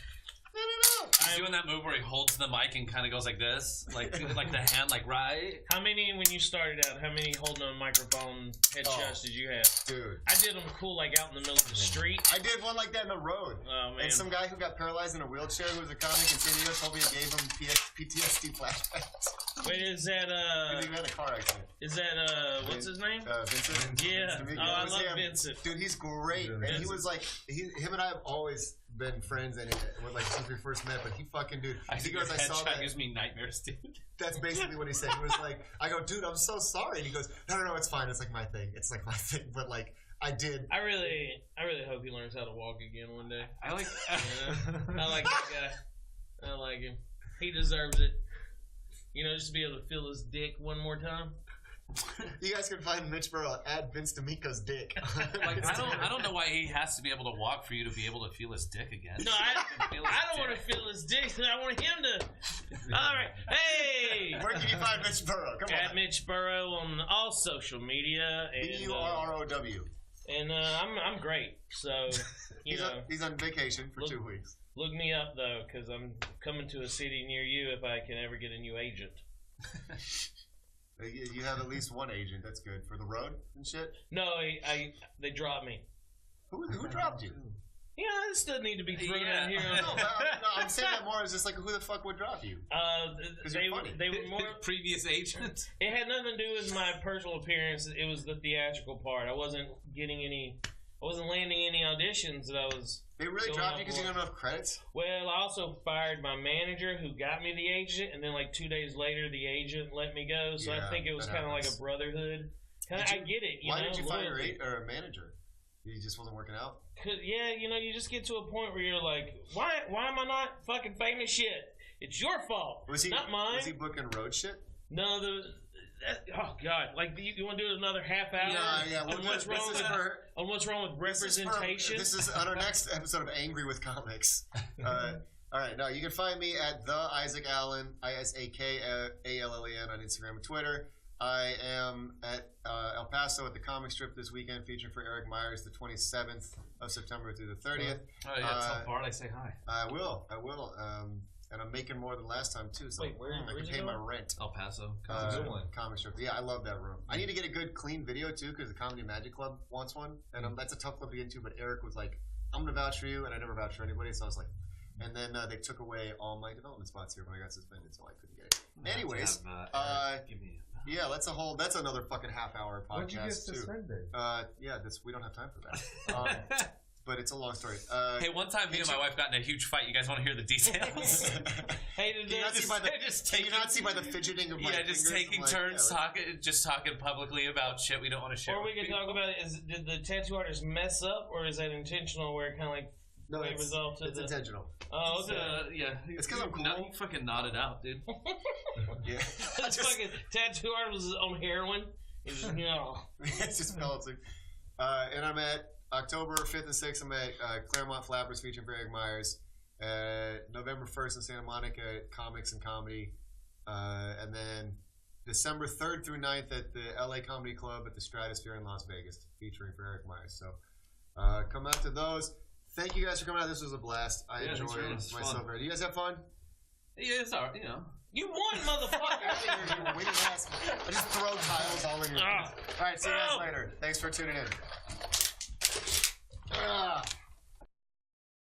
He's doing that move where he holds the mic and kind of goes like this, like the hand, like right. How many, when you started out, how many holding a microphone headshots did you have? Dude, I did them cool, like out in the middle of the street. I did one like that in the road. Oh, man. And some guy who got paralyzed in a wheelchair who was a comic in San Diego told me it gave him PTSD flashbacks. Wait, is that, Because he had a car accident. what's his name? Vincent? Yeah. Nice to meet you. Oh, I It was love him. Vincent. Dude, he's great. And he was like, him and I have always been friends and we're like since we first met, but he fucking, dude. I He think goes, your I saw headshot that. gives me nightmares, dude. That's basically what he said. He was like, I go, dude, I'm so sorry. And he goes, no, it's fine. It's like my thing. It's like my thing. But like, I did. I really hope he learns how to walk again one day. I like. I like that guy. I like him. He deserves it. You know, just to be able to feel his dick one more time. You guys can find Mitch Burrow at Vince D'Amico's dick. Like, I don't know why he has to be able to walk for you to be able to feel his dick again. No, I don't want to feel his dick. I want him to. All right, hey. Where can you find Mitch Burrow? Come At on. Mitch Burrow on all social media. And, Burrow. And I'm great. So, you know. He's on vacation for Look- 2 weeks. Look me up, though, because I'm coming to a city near you if I can ever get a new agent. You have at least one agent. That's good for the road and shit. No, they dropped me. Who dropped you? Yeah, this doesn't need to be thrown Yeah. out here. No, I'm saying that more as just like who the fuck would drop you? 'Cause you're funny. They were more. Previous agent. It had nothing to do with my personal appearance. It was the theatrical part. I wasn't landing any auditions that I was. They really Going dropped up you because you more. didn't have enough credits? Well, I also fired my manager who got me the agent, and then like 2 days later, the agent let me go. So Yeah, I think it was that kind of like happens. a brotherhood. Did I you- get it. Why know, did you fire loyalty. your manager? He just wasn't working out? 'Cause, yeah, you know, you just get to a point where you're like, why am I not fucking famous shit? It's your fault, not mine. Was he booking road shit? No, oh god, like you want to do another half hour? Yeah. On what's wrong with representation? This is on our next episode of Angry with Comics. All right, no, you can find me at the Isaac Allen, ISAKALLEN on Instagram and Twitter. I am at El Paso at the comic strip this weekend, featuring for Eric Myers the 27th of September through the 30th. Oh yeah, tell Bart I say hi. I will. And I'm making more than last time too, so Wait, I where's can it pay my going? rent. El Paso. Comic strip. Yeah, I love that room. I need to get a good, clean video too, because the Comedy Magic Club wants one, and that's a tough club to get into. But Eric was like, "I'm gonna vouch for you," and I never vouch for anybody, so I was like, and then they took away all my development spots here when I got suspended, so I couldn't get it. Anyways, give me. yeah, that's another fucking half-hour podcast When'd you get too. suspended? Yeah, we don't have time for that. But it's a long story. Hey, one time me and my wife got in a huge fight. You guys want to hear the details? Hey, Can you not see by the fidgeting of my Yeah, just fingers? taking I'm like, turns yeah, talking publicly about shit we don't want to share. Or we with could talk about it. Did the tattoo artist mess up, or is that intentional? Where it kind of like No, it resolved to it's the. intentional. Oh, okay. yeah. It's 'cause I'm cool. No, you fucking nodded out, dude. Yeah. This fucking tattoo artist was on heroin. It was, you know. It's just balancing. And I'm at October 5th and 6th. I'm at Claremont Flappers featuring for Eric Myers. November 1st in Santa Monica at Comics and Comedy. And then December 3rd through 9th at the LA Comedy Club at the Stratosphere in Las Vegas featuring for Eric Myers. So come out to those. Thank you guys for coming out. This was a blast. I enjoyed myself. Do you guys have fun? Yeah, it's alright, you know. You won, motherfucker! I just throw tiles all in your face. All right, see you guys later. Thanks for tuning in.